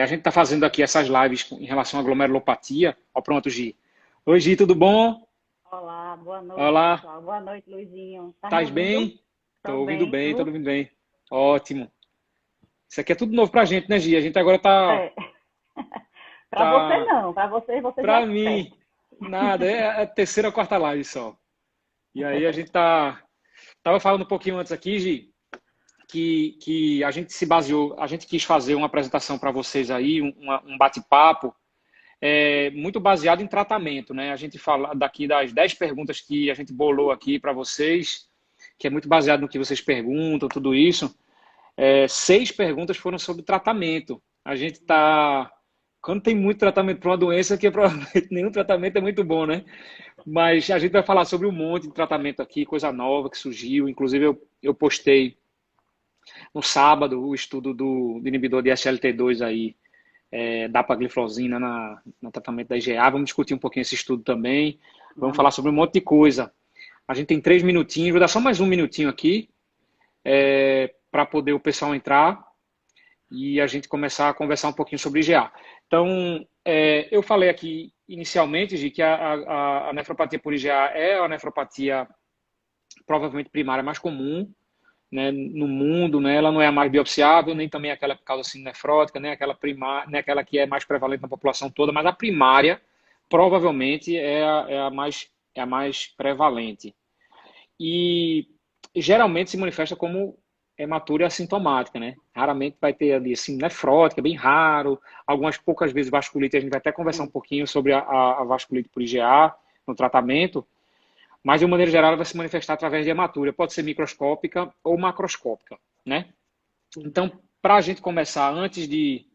A gente está fazendo aqui essas lives em relação à glomerulopatia. Ó, pronto, Gi. Oi, Gi, tudo bom? Olá, boa noite, Olá, pessoal. Boa noite, Luizinho. Tá me estás ouvindo? bem? Tô Estou ouvindo bem, bem, estou tu? ouvindo bem. Ótimo. Isso aqui é tudo novo pra gente, né, Gi? A gente agora tá, É. Para você tá, não, para você já é pra expert. mim, nada, é a terceira ou quarta live só. E aí a gente tava falando um pouquinho antes aqui, Gi, que a gente se baseou, a gente quis fazer uma apresentação para vocês aí, um bate-papo, muito baseado em tratamento, né? A gente fala daqui das 10 perguntas que a gente bolou aqui para vocês, que é muito baseado no que vocês perguntam, tudo isso. 6 perguntas foram sobre tratamento. A gente está. Quando tem muito tratamento para uma doença, que provavelmente nenhum tratamento é muito bom, né? Mas a gente vai falar sobre um monte de tratamento aqui, coisa nova que surgiu. Inclusive, eu postei no sábado o estudo do inibidor de SLT2 aí, dapagliflozina no tratamento da IgA. Vamos discutir um pouquinho esse estudo também. Vamos Vamos. falar sobre um monte de coisa. A gente tem 3 minutinhos, vou dar só mais um minutinho aqui, para poder o pessoal entrar e a gente começar a conversar um pouquinho sobre IgA. Então, eu falei aqui inicialmente, Gi, que a nefropatia por IgA é a nefropatia provavelmente primária mais comum, né, no mundo, né? Ela não é a mais biopsiável, nem também aquela que causa síndrome nefrótica, nem aquela primária, nem aquela que é mais prevalente na população toda, mas a primária provavelmente é a mais prevalente. E geralmente se manifesta como hematúria assintomática, né? Raramente vai ter ali assim nefrótica, bem raro. Algumas poucas vezes vasculite, a gente vai até conversar um Sim. pouquinho sobre a vasculite por IgA no tratamento, mas de uma maneira geral ela vai se manifestar através de hematúria, pode ser microscópica ou macroscópica, né? Então, para a gente começar, antes de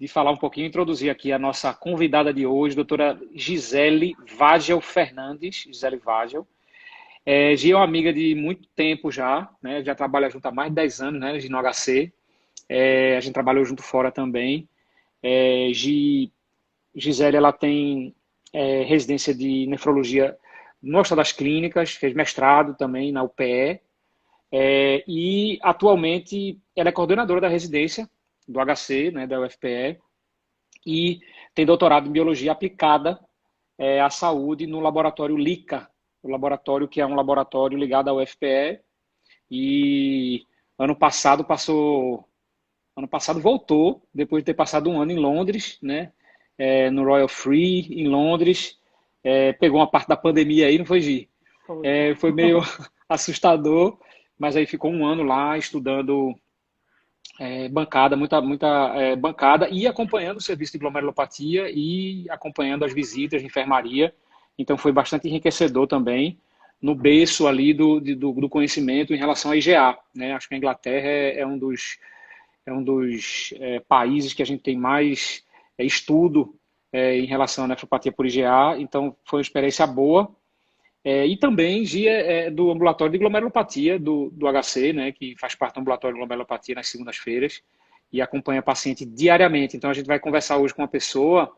falar um pouquinho, introduzir aqui a nossa convidada de hoje, doutora Gisele Vagel Fernandes, Gisele Vagel. Gi é uma amiga de muito tempo já, né? Já trabalha junto há mais de 10 anos, né? Gi no HC. A gente trabalhou junto fora também. Gisele, ela tem residência de nefrologia no Hospital das Clínicas, fez mestrado também na UPE, e atualmente ela é coordenadora da residência do HC, né, da UFPE, e tem doutorado em biologia aplicada à saúde no laboratório LICA, o laboratório que é um laboratório ligado à UFPE, e ano passado voltou, depois de ter passado um ano em Londres, né, no Royal Free, em Londres, pegou uma parte da pandemia aí, não foi, Gi? Foi. Foi meio assustador, mas aí ficou um ano lá estudando bancada, muita bancada, e acompanhando o serviço de glomerulopatia e acompanhando as visitas de enfermaria. Então foi bastante enriquecedor também no berço ali do conhecimento em relação à IgA, né? Acho que a Inglaterra é um dos países que a gente tem mais estudo em relação à nefropatia por IgA, então foi uma experiência boa. E também Gia do ambulatório de glomerulopatia do HC, né, que faz parte do ambulatório de glomerulopatia nas segundas-feiras e acompanha paciente diariamente. Então a gente vai conversar hoje com uma pessoa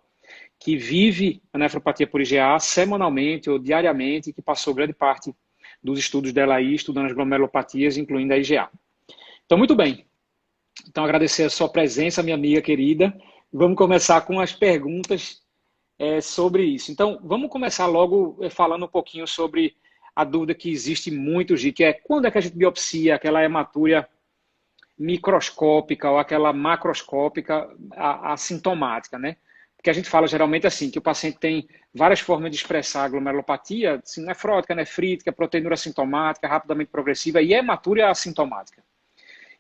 que vive a nefropatia por IgA semanalmente ou diariamente, que passou grande parte dos estudos dela aí, estudando as glomerulopatias, incluindo a IgA. Então, muito bem. Então, agradecer a sua presença, minha amiga querida. Vamos começar com as perguntas sobre isso. Então, vamos começar logo falando um pouquinho sobre a dúvida que existe muito, Gi, que é quando é que a gente biopsia aquela hematúria microscópica ou aquela macroscópica assintomática, né? Porque a gente fala geralmente assim, que o paciente tem várias formas de expressar a glomerulopatia, assim, nefrótica, nefrítica, proteinúria assintomática, rapidamente progressiva e hematúria assintomática.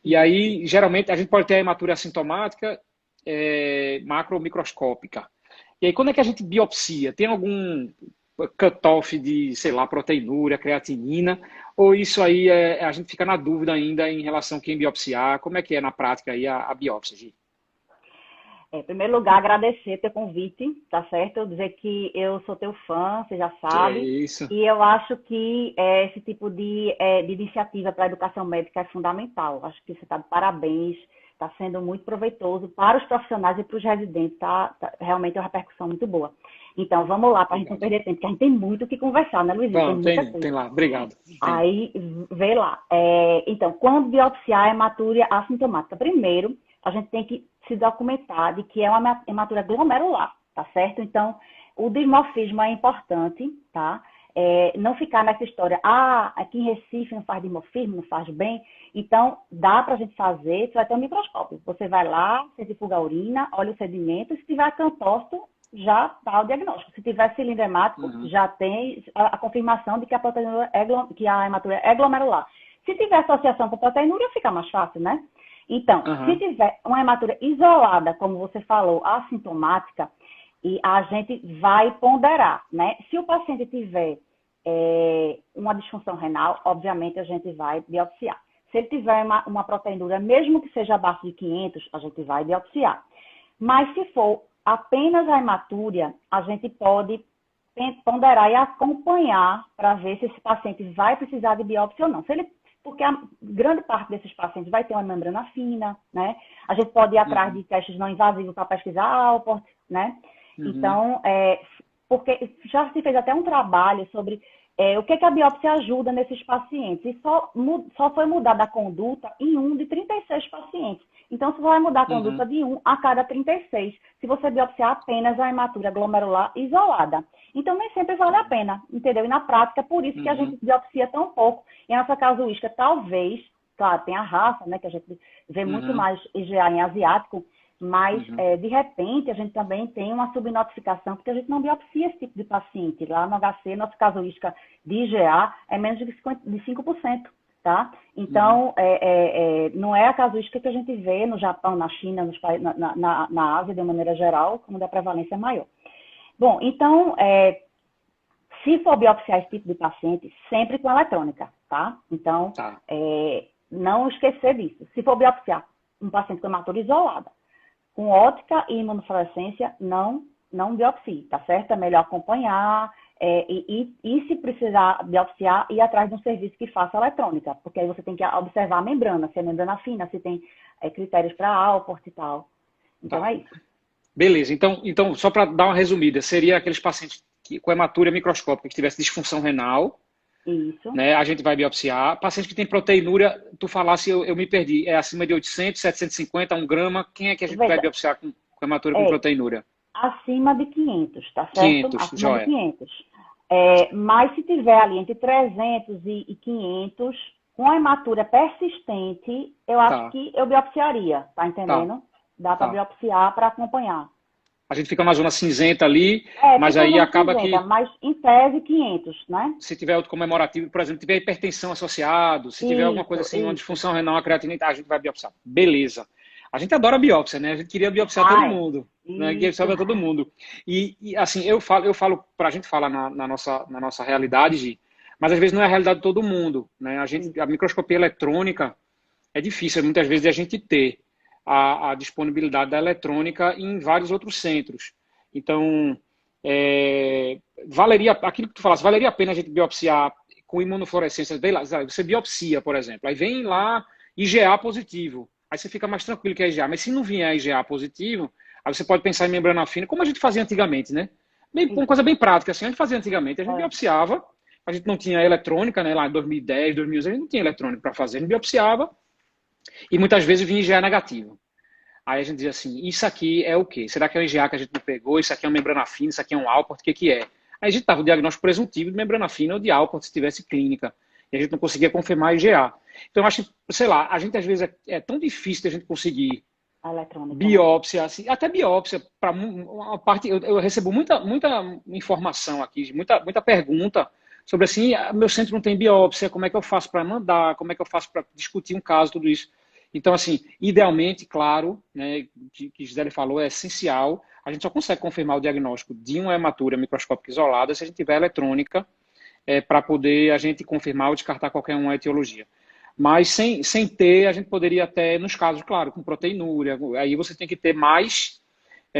E Isso. aí, geralmente, a gente pode ter a hematúria assintomática, macro ou microscópica. E aí, quando é que a gente biopsia? Tem algum cutoff de, sei lá, proteinúria, creatinina? Ou isso aí a gente fica na dúvida ainda em relação a quem biopsiar? Como é que é na prática aí a biópsia, Gi? Em primeiro lugar, agradecer teu convite, tá certo? Eu dizer que eu sou teu fã, você já Que é sabe, isso. e eu acho que esse tipo de iniciativa para a educação médica é fundamental. Acho que você está de parabéns, está sendo muito proveitoso para os profissionais e para os residentes, realmente é uma repercussão muito boa. Então, vamos lá, para a gente não Obrigado. perder tempo, porque a gente tem muito o que conversar, né, Luizinho? Tem Vamos, muita tem coisa. lá. Obrigado. Tem. Aí, vê lá. Então, quando biopsiar a hematúria assintomática? Primeiro, a gente tem que se documentar de que é uma hematura glomerular, tá certo? Então, o dimorfismo é importante, tá? Não ficar nessa história, aqui em Recife não faz dimorfismo, não faz bem. Então, dá pra gente fazer, você vai ter um microscópio. Você vai lá, centrifuga a urina, olha o sedimento, se tiver campócito, já está o diagnóstico. Se tiver cilindro hemático, já tem a confirmação de que que a hematura é glomerular. Se tiver associação com proteinúria, fica mais fácil, né? Então, se tiver uma hematura isolada, como você falou, assintomática, e a gente vai ponderar, né? Se o paciente tiver uma disfunção renal, obviamente a gente vai biopsiar. Se ele tiver uma proteinúria, mesmo que seja abaixo de 500, a gente vai biopsiar. Mas se for apenas a hematúria, a gente pode ponderar e acompanhar para ver se esse paciente vai precisar de biópsia ou não. Porque a grande parte desses pacientes vai ter uma membrana fina, né? A gente pode ir atrás de testes não invasivos para pesquisar Alport, né? Então, porque já se fez até um trabalho sobre o que a biópsia ajuda nesses pacientes. E só foi mudada a conduta em 1 de 36 pacientes. Então, você vai mudar a conduta de 1 a cada 36, se você biopsiar apenas a hematura glomerular isolada. Então, nem sempre vale a pena, entendeu? E na prática, por isso que a gente biopsia tão pouco. E a nossa casuística, talvez, claro, tem a raça, né, que a gente vê muito mais IgA em asiático, mas, de repente, a gente também tem uma subnotificação, porque a gente não biopsia esse tipo de paciente. Lá no HC, nossa casuística de IgA é menos de 5%. Tá? Então, não é a casuística que a gente vê no Japão, na China, na Ásia, de maneira geral, como da prevalência maior. Bom, então, se for biopsiar esse tipo de paciente, sempre com eletrônica, tá? Então, não esquecer disso. Se for biopsiar um paciente com hematura isolada, com ótica e imunofluorescência, não biopsie, tá certo? É melhor acompanhar, e se precisar biopsiar, ir atrás de um serviço que faça eletrônica, porque aí você tem que observar a membrana, se é membrana fina, se tem critérios para Alport e tal. Então é isso. Beleza, então só para dar uma resumida, seria aqueles pacientes com hematura microscópica que tivesse disfunção renal, isso, né? A gente vai biopsiar. Paciente que tem proteinúria, tu falasse, eu me perdi, é acima de 800, 750, 1 grama, quem é que a gente vai biopsiar com hematura com proteinúria? Acima de 500, tá certo? 500, acima joia. de 500. Mas se tiver ali entre 300 e 500, com a hematura persistente, eu acho que eu biopsiaria, tá entendendo? Dá para biopsiar para acompanhar. A gente fica na zona cinzenta ali, mas aí acaba cinzenta, que... Mas em tese 500, né? Se tiver outro comemorativo, por exemplo, tiver hipertensão associado, se tiver alguma coisa assim, uma disfunção renal, a creatinina, a gente vai biopsiar. Beleza. A gente adora biópsia, né? A gente queria biopsiar todo mundo. Né? Biopsiar todo mundo. E assim, eu falo pra gente falar na nossa realidade, Gi, mas às vezes não é a realidade de todo mundo. Né? A microscopia eletrônica é difícil, muitas vezes, de a gente ter a disponibilidade da eletrônica em vários outros centros. Então, aquilo que tu falasse, valeria a pena a gente biopsiar com imunofluorescência. Você biopsia, por exemplo, aí vem lá IgA positivo. Aí você fica mais tranquilo que é IgA. Mas se não vier IgA positivo, aí você pode pensar em membrana fina, como a gente fazia antigamente, né? Uma coisa bem prática, assim, a gente fazia antigamente. A gente biopsiava, a gente não tinha eletrônica, né? Lá em 2010, 2011, a gente não tinha eletrônica para fazer. A gente biopsiava e muitas vezes vinha IgA negativo. Aí a gente dizia assim, isso aqui é o quê? Será que é um IgA que a gente não pegou? Isso aqui é uma membrana fina? Isso aqui é um Alport? O que é? Aí a gente dava o diagnóstico presuntivo de membrana fina ou de Alport, se tivesse clínica. E a gente não conseguia confirmar IgA. Então, eu acho que, sei lá, a gente às vezes é tão difícil de a gente conseguir biópsia, assim, até biópsia, para uma parte, eu recebo muita informação aqui, muita pergunta sobre assim, meu centro não tem biópsia, como é que eu faço para mandar, como é que eu faço para discutir um caso, tudo isso. Então, assim, idealmente, claro, né, que Gisele falou, é essencial, a gente só consegue confirmar o diagnóstico de uma hematura microscópica isolada se a gente tiver eletrônica, para poder a gente confirmar ou descartar qualquer uma etiologia. Mas sem ter, a gente poderia até, nos casos, claro, com proteinúria, aí você tem que ter mais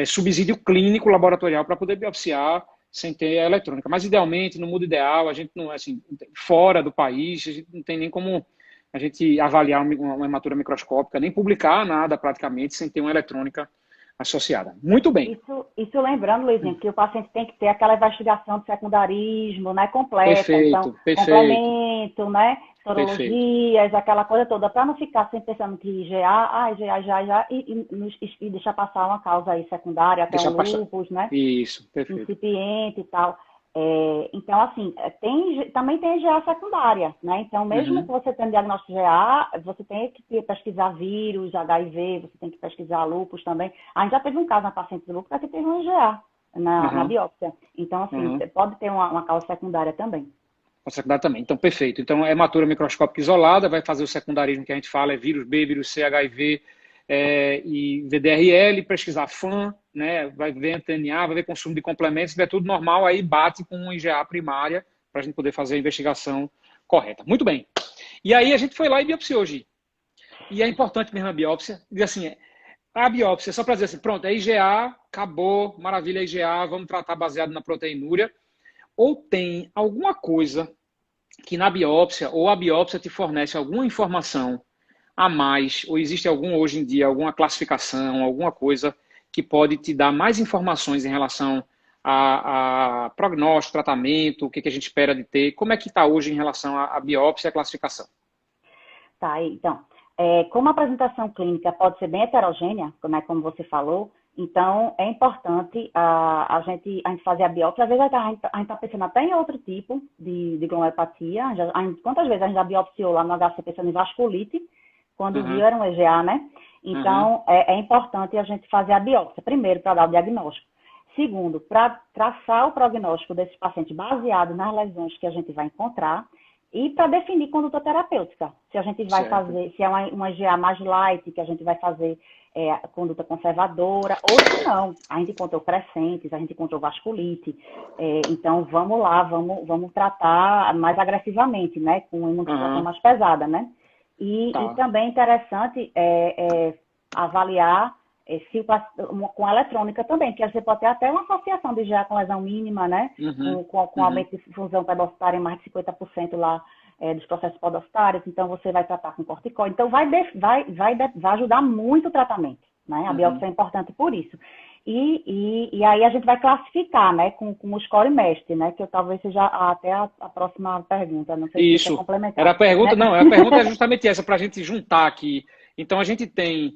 subsídio clínico laboratorial para poder biopsiar sem ter a eletrônica. Mas, idealmente, no mundo ideal, a gente não, assim, fora do país, a gente não tem nem como a gente avaliar uma hematura microscópica, nem publicar nada praticamente sem ter uma eletrônica associada. Muito bem. isso lembrando, Luizinho, que o paciente tem que ter aquela investigação de secundarismo, né, completa. Então, Perfeito, complemento, né, perfeito. sorologias, aquela coisa toda, para não ficar sempre pensando que IgA, já, e deixar passar uma causa aí secundária, até um Deixa passar. lúpus, né, Isso, perfeito. incipiente e tal. Então, assim, também tem GA secundária, né? Então, mesmo que Uhum, você tenha diagnóstico de GA, você tem que pesquisar vírus, HIV, você tem que pesquisar lúpus também. A gente já teve um caso na paciente de lúpus que teve um GA na uhum, biópsia. Então, assim, uhum. pode ter uma causa secundária também. A secundária também. Então, perfeito. Então, hematura microscópica isolada, vai fazer o secundarismo que a gente fala, é vírus B, vírus C, HIV e VDRL, pesquisar FAM, né? Vai ver anteninha, vai ver consumo de complementos, se tiver tudo normal, aí bate com uma IgA primária para a gente poder fazer a investigação correta. Muito bem. E aí a gente foi lá e biopsiou hoje. E é importante mesmo a biópsia. E assim, a biópsia, só para dizer assim, pronto, é IgA, acabou, maravilha, é IgA, vamos tratar baseado na proteinúria. Ou tem alguma coisa que na biópsia, ou a biópsia te fornece alguma informação a mais, ou existe algum hoje em dia, alguma classificação, alguma coisa que pode te dar mais informações em relação a prognóstico, tratamento, o que a gente espera de ter, como é que está hoje em relação à biópsia e à classificação? Tá, então, como a apresentação clínica pode ser bem heterogênea, né, como você falou, então é importante a gente fazer a biópsia. Às vezes a gente está pensando até em outro tipo de glomerulopatia. Quantas vezes a gente já biopsiou lá no HC pensando em vasculite, quando viu Uhum, era um EGA, né? uhum, Então, é importante a gente fazer a biópsia, primeiro, para dar o diagnóstico. Segundo, para traçar o prognóstico desses pacientes baseado nas lesões que a gente vai encontrar e para definir conduta terapêutica. Se a gente vai certo. fazer, se é uma GA mais light, que a gente vai fazer conduta conservadora, ou se não. A gente encontrou crescentes, a gente encontrou vasculite. Então, vamos lá, vamos tratar mais agressivamente, né? Com imunossupressão Uhum, mais pesada, né? E tá. também é interessante avaliar com a eletrônica também, porque você pode ter até uma associação de GA com lesão mínima, né? Uhum, Com uhum, aumento de fusão pedostária em mais de 50% lá dos processos podostários, então você vai tratar com corticoide. Então, vai ajudar muito o tratamento, né? A biópsia uhum. é importante por isso. E aí a gente vai classificar, né, com o score mestre, né, que talvez seja até a próxima pergunta, não sei se você quer Isso. Era complementar, a pergunta, né? não, a pergunta é justamente essa, para a gente juntar aqui. Então, a gente tem,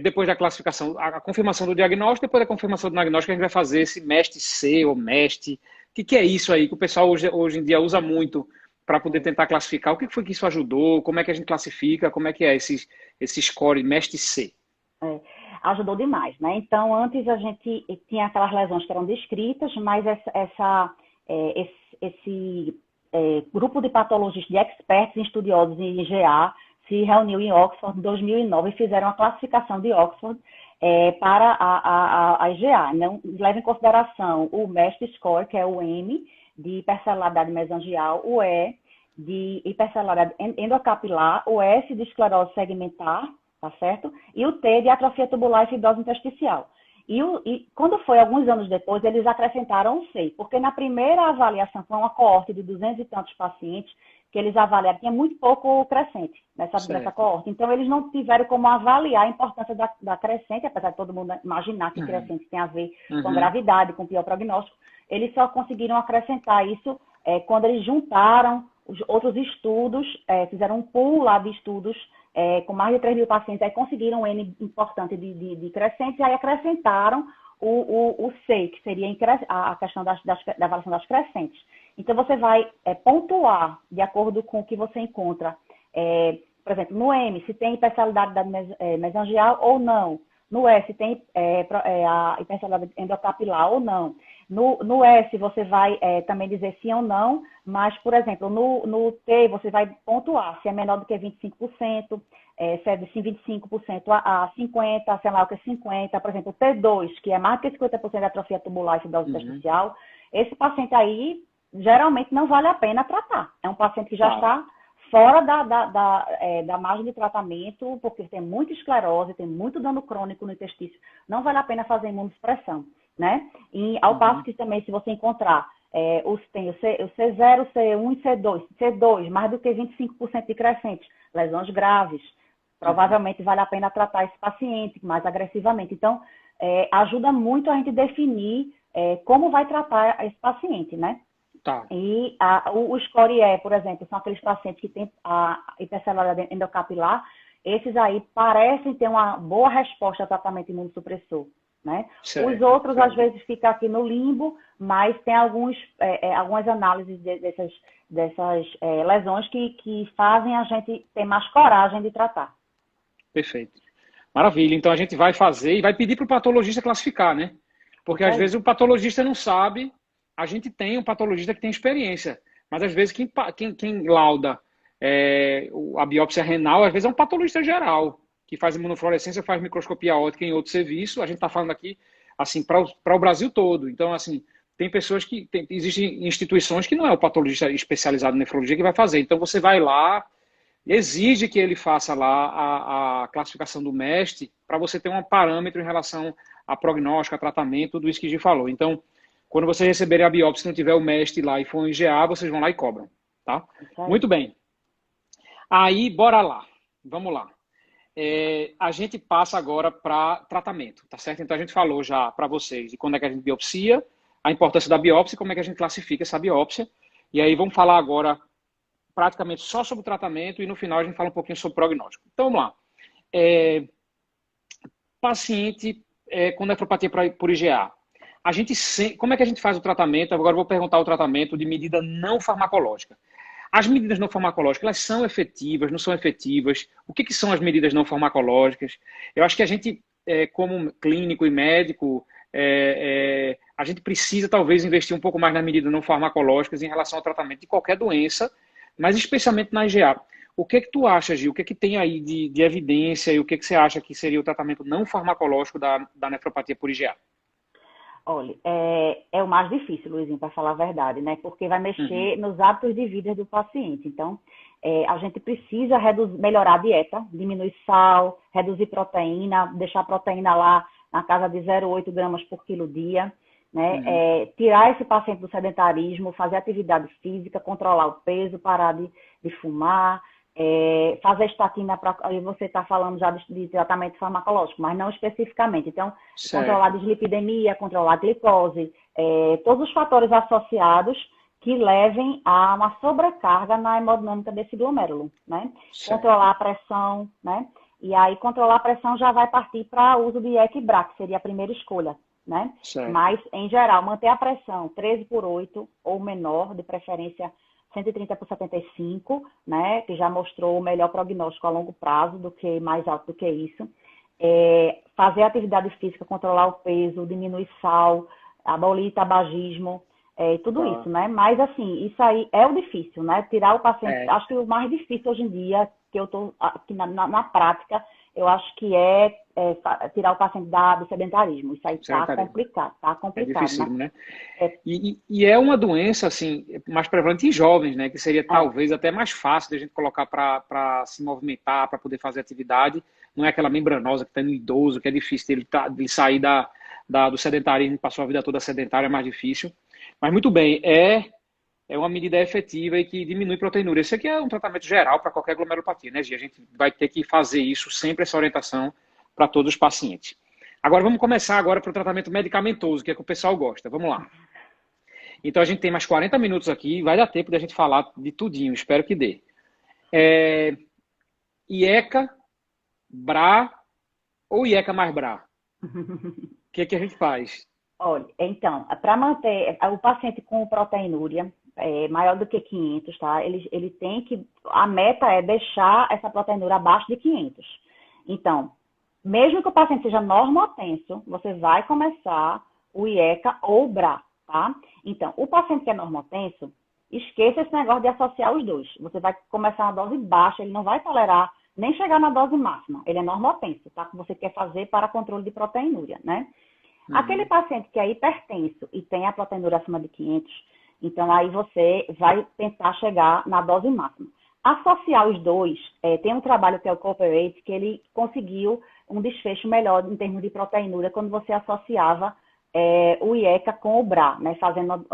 depois da classificação, a confirmação do diagnóstico, depois da confirmação do diagnóstico, a gente vai fazer esse MEST-C ou MEST. O que é isso aí que o pessoal hoje em dia usa muito para poder tentar classificar? O que foi que isso ajudou? Como é que a gente classifica? Como é que é esse score MEST-C? Ajudou demais, né? Então, antes a gente tinha aquelas lesões que eram descritas, mas esse grupo de patologistas, de experts e estudiosos em IgA, se reuniu em Oxford em 2009 e fizeram a classificação de Oxford para a IgA. Não leva em consideração o MEST score, que é o M, de hipercelularidade mesangial, o E, de hipercelularidade endocapilar, o S, de esclerose segmentar, tá certo? E o T de atrofia tubular e fibrose intersticial. E quando foi alguns anos depois, eles acrescentaram o C, porque na primeira avaliação foi uma coorte de 200 e tantos pacientes que eles avaliaram, tinha muito pouco crescente nessa Certo. coorte. Então, eles não tiveram como avaliar a importância da crescente, apesar de todo mundo imaginar que Uhum, crescente tem a ver com uhum, gravidade, com pior prognóstico. Eles só conseguiram acrescentar isso quando eles juntaram os outros estudos, fizeram um pool lá de estudos com mais de 3 mil pacientes, aí conseguiram um N importante de crescentes, e aí acrescentaram o C, que seria a questão da avaliação das crescentes. Então, você vai pontuar de acordo com o que você encontra. Por exemplo, no M, se tem hipercelularidade mesangial ou não. No S, tem a hipercelularidade endocapilar ou não. No S, você vai também dizer sim ou não, mas, por exemplo, no T, você vai pontuar se é menor do que 25%, se é de 25% a 50%, sei lá o que é 50%. Por exemplo, o T2, que é mais do que 50% de atrofia tubular e fibrose uhum. intersticial, esse paciente aí, geralmente, não vale a pena tratar. É um paciente que já Tá. está fora da margem de tratamento, porque tem muita esclerose, tem muito dano crônico no intestino, não vale a pena fazer imunossupressão, né? E ao passo Uhum, que também, se você encontrar tem o C0, C1 e C2, mais do que 25% de crescentes, lesões graves, provavelmente vale a pena tratar esse paciente mais agressivamente. Então, ajuda muito a gente definir como vai tratar esse paciente, né? Tá. E o SCORE-E, por exemplo, são aqueles pacientes que têm a hipercelularidade endocapilar, esses aí parecem ter uma boa resposta ao tratamento imunossupressor, né? Certo, Os outros, certo. às vezes, ficam aqui no limbo, mas tem algumas análises dessas lesões que fazem a gente ter mais coragem de tratar. Perfeito. Maravilha. Então a gente vai fazer e vai pedir para o patologista classificar, né? Porque às vezes o patologista não sabe, a gente tem um patologista que tem experiência, mas às vezes quem lauda a biópsia renal, às vezes é um patologista geral, que faz imunofluorescência, faz microscopia óptica em outro serviço. A gente está falando aqui assim para o Brasil todo. Então, assim, tem pessoas existem instituições que não é o patologista especializado em nefrologia que vai fazer. Então você vai lá, exige que ele faça lá a classificação do MEST para você ter um parâmetro em relação a prognóstico, a tratamento, tudo isso que a gente falou. Então, quando vocês receberem a biópsia, se não tiver o MEST lá e for um IgA, vocês vão lá e cobram, tá? Muito bem. Aí, bora lá. Vamos lá. A gente passa agora para tratamento, tá certo? Então, a gente falou já para vocês de quando é que a gente biopsia, a importância da biópsia, como é que a gente classifica essa biópsia. E aí, vamos falar agora praticamente só sobre o tratamento e no final a gente fala um pouquinho sobre o prognóstico. Então, vamos lá. Paciente com nefropatia por IgA. Como é que a gente faz o tratamento? Agora eu vou perguntar o tratamento de medida não farmacológica. As medidas não farmacológicas, elas são efetivas, não são efetivas? O que são as medidas não farmacológicas? Eu acho que a gente, como clínico e médico, a gente precisa talvez investir um pouco mais nas medidas não farmacológicas em relação ao tratamento de qualquer doença, mas especialmente na IgA. O que tu acha, Gil? O que tem aí de evidência e o que você acha que seria o tratamento não farmacológico da nefropatia por IgA? Olha, é o mais difícil, Luizinho, para falar a verdade, né? Porque vai mexer nos hábitos de vida do paciente. Então, a gente precisa melhorar a dieta, diminuir sal, reduzir proteína, deixar a proteína lá na casa de 0,8 gramas por quilo dia, né? Tirar esse paciente do sedentarismo, fazer atividade física, controlar o peso, parar de fumar, fazer estatina, aí você está falando já de tratamento farmacológico, mas não especificamente. Então, controlar a dislipidemia, controlar a glicose, todos os fatores associados que levem a uma sobrecarga na hemodinâmica desse glomérulo, né? Controlar a pressão, né? E aí, controlar a pressão já vai partir para o uso de IEC e BRA, que seria a primeira escolha, né? Mas, em geral, manter a pressão 13/8 ou menor, de preferência 130/75, né, que já mostrou o melhor prognóstico a longo prazo, do que mais alto do que isso. Fazer atividade física, controlar o peso, diminuir sal, abolir tabagismo, tudo isso, né? Mas, assim, isso aí é o difícil, né? Tirar o paciente, acho que o mais difícil hoje em dia, que eu estou aqui na prática, eu acho que tirar o paciente do sedentarismo. Isso aí está complicado, É difícil, né? E é uma doença, assim, mais prevalente em jovens, né? Que seria talvez até mais fácil de a gente colocar para se movimentar, para poder fazer atividade. Não é aquela membranosa que está no idoso, que é difícil de sair do sedentarismo, passou a vida toda sedentária, é mais difícil. Mas muito bem, é uma medida efetiva e que diminui proteinúria. Esse aqui é um tratamento geral para qualquer glomerulopatia, né, Gia? A gente vai ter que fazer isso, sempre essa orientação para todos os pacientes. Agora vamos começar agora para o tratamento medicamentoso, que é que o pessoal gosta. Vamos lá. Então a gente tem mais 40 minutos aqui, vai dar tempo de a gente falar de tudinho, espero que dê. IECA, BRA ou IECA mais BRA? O que a gente faz? Olha, então, para manter o paciente com proteinúria maior do que 500, tá? Ele tem que... A meta é deixar essa proteinúria abaixo de 500. Então, mesmo que o paciente seja normotenso, você vai começar o IECA ou o BRA, tá? Então, o paciente que é normotenso, esqueça esse negócio de associar os dois. Você vai começar na dose baixa, ele não vai tolerar nem chegar na dose máxima. Ele é normotenso, tá? Que você quer fazer para controle de proteinúria, né? Aquele paciente que é hipertenso e tem a proteinúria acima de 500, então aí você vai tentar chegar na dose máxima. Associar os dois, tem um trabalho que é o Cooperate, que ele conseguiu um desfecho melhor em termos de proteinúria quando você associava o IECA com o BRA, né? Fazendo,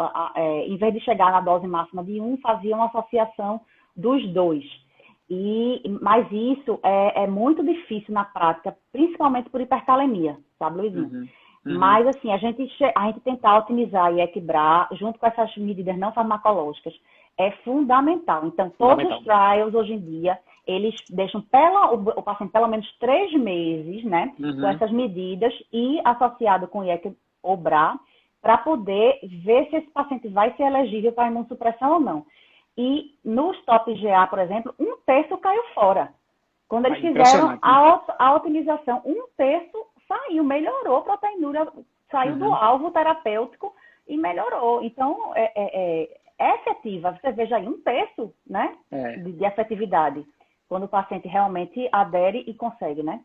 em vez de chegar na dose máxima de um, fazia uma associação dos dois. Mas isso é muito difícil na prática, principalmente por hipercalemia, sabe, Luizinho? Uhum. Uhum. Mas, assim, a gente tentar otimizar e equilibrar, junto com essas medidas não farmacológicas, é fundamental. Então, todos os Fundamental. trials, hoje em dia, eles deixam o paciente pelo menos 3 meses, né, com Uhum. essas medidas e associado com o IEC ou BRA, para poder ver se esse paciente vai ser elegível para imunossupressão ou não. E no Stop IgA, por exemplo, 1/3 caiu fora. Quando eles fizeram Impressionante, né? a otimização, 1/3 saiu, melhorou a proteinúria, saiu do Uhum. alvo terapêutico e melhorou. Então, é efetiva. Você veja aí, 1/3, né, É, de efetividade, quando o paciente realmente adere e consegue, né,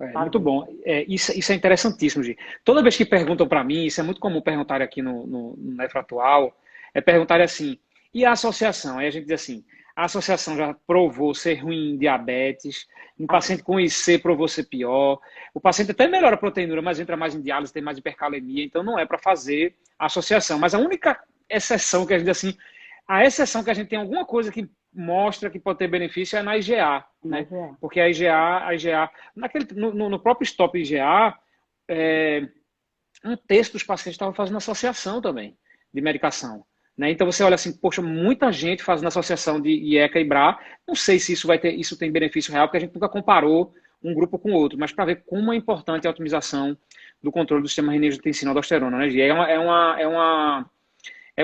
muito fazer. bom. Isso é interessantíssimo, Gi. Toda vez que perguntam para mim, isso é muito comum perguntar aqui no Nefro Atual, é perguntar assim, e a associação? Aí a gente diz assim, a associação já provou ser ruim em diabetes, em Assim, paciente com IC provou ser pior, o paciente até melhora a proteinúria, mas entra mais em diálise, tem mais hipercalemia, então não é para fazer a associação. Mas a única exceção que a gente diz assim, a exceção que a gente tem alguma coisa que mostra que pode ter benefício é na IgA, né? mas é. Porque a IgA no próprio Stop IgA, é, 1/3 dos pacientes estavam fazendo associação também de medicação. Né? Então você olha assim, poxa, muita gente fazendo associação de IECA e BRA. Não sei se isso tem benefício real, porque a gente nunca comparou um grupo com o outro, mas para ver como é importante a otimização do controle do sistema renina-angiotensina-aldosterona, né, Gi? É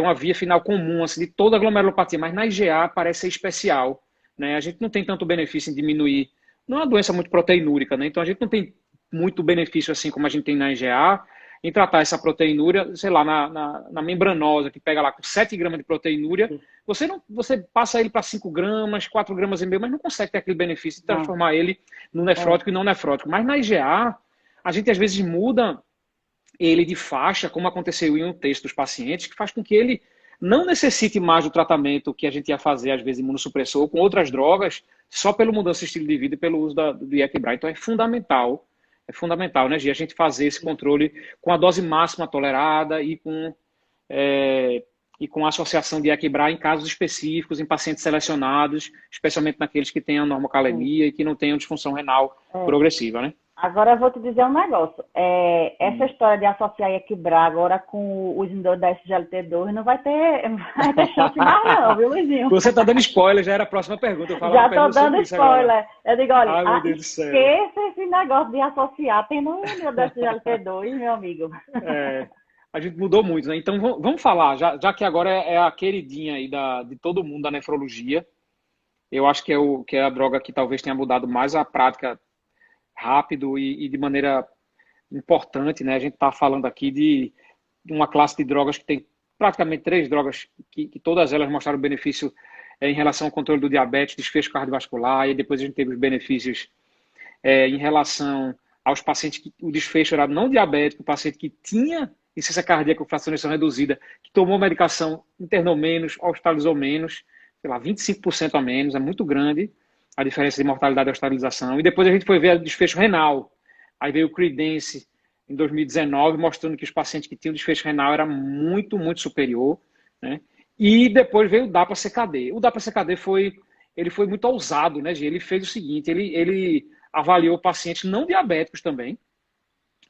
uma via final comum assim, de toda a glomerulopatia, mas na IgA parece ser especial. Né? A gente não tem tanto benefício em diminuir. Não é uma doença muito proteinúrica, né? Então a gente não tem muito benefício assim como a gente tem na IgA em tratar essa proteinúria, sei lá, na membranosa, que pega lá com 7 gramas de proteinúria, você passa ele para 5 gramas, 4 gramas e meio, mas não consegue ter aquele benefício de Não, transformar ele no é. nefrótico e não nefrótico. Mas na IgA, a gente às vezes muda ele de faixa, como aconteceu em um texto dos pacientes, que faz com que ele não necessite mais do tratamento que a gente ia fazer, às vezes, imunossupressor, com outras drogas, só pelo mudança de estilo de vida e pelo uso do Equibra. Então é fundamental, né, Gi, a gente fazer esse controle com a dose máxima tolerada e com a associação de Equibra em casos específicos, em pacientes selecionados, especialmente naqueles que tenham Sim. normocalemia e que não tenham disfunção renal É. progressiva, né? Agora eu vou te dizer um negócio. Essa Hum. história de associar e equilibrar agora com os inibidores da SGLT2 não vai ter, vai ter chance mais não, viu, Luizinho? Você está dando spoiler, já era a próxima pergunta. Eu falar uma Já tô pergunta dando sobre isso agora. spoiler. Eu digo, olha, Ai, meu Deus do céu. esqueça esse negócio de associar. Tem no inibidor da SGLT2, meu amigo. É, a gente mudou muito, né? Então vamos falar, já que agora é a queridinha aí de todo mundo da nefrologia. Eu acho que é a droga que talvez tenha mudado mais a prática rápido e de maneira importante, né? A gente está falando aqui de uma classe de drogas que tem praticamente 3 drogas que todas elas mostraram benefício em relação ao controle do diabetes, desfecho cardiovascular, e depois a gente teve os benefícios em relação aos pacientes que o desfecho era não diabético, o paciente que tinha insuficiência cardíaca com fracionação reduzida, que tomou medicação, internou menos, hospitalizou menos, sei lá, 25% a menos, é muito grande a diferença de mortalidade e hospitalização. E depois a gente foi ver o desfecho renal. Aí veio o Credence em 2019, mostrando que os pacientes que tinham desfecho renal era muito, muito superior, né? E depois veio o DAPA-CKD. O DAPA-CKD ele foi muito ousado, né, Gê? Ele fez o seguinte, ele avaliou pacientes não diabéticos também,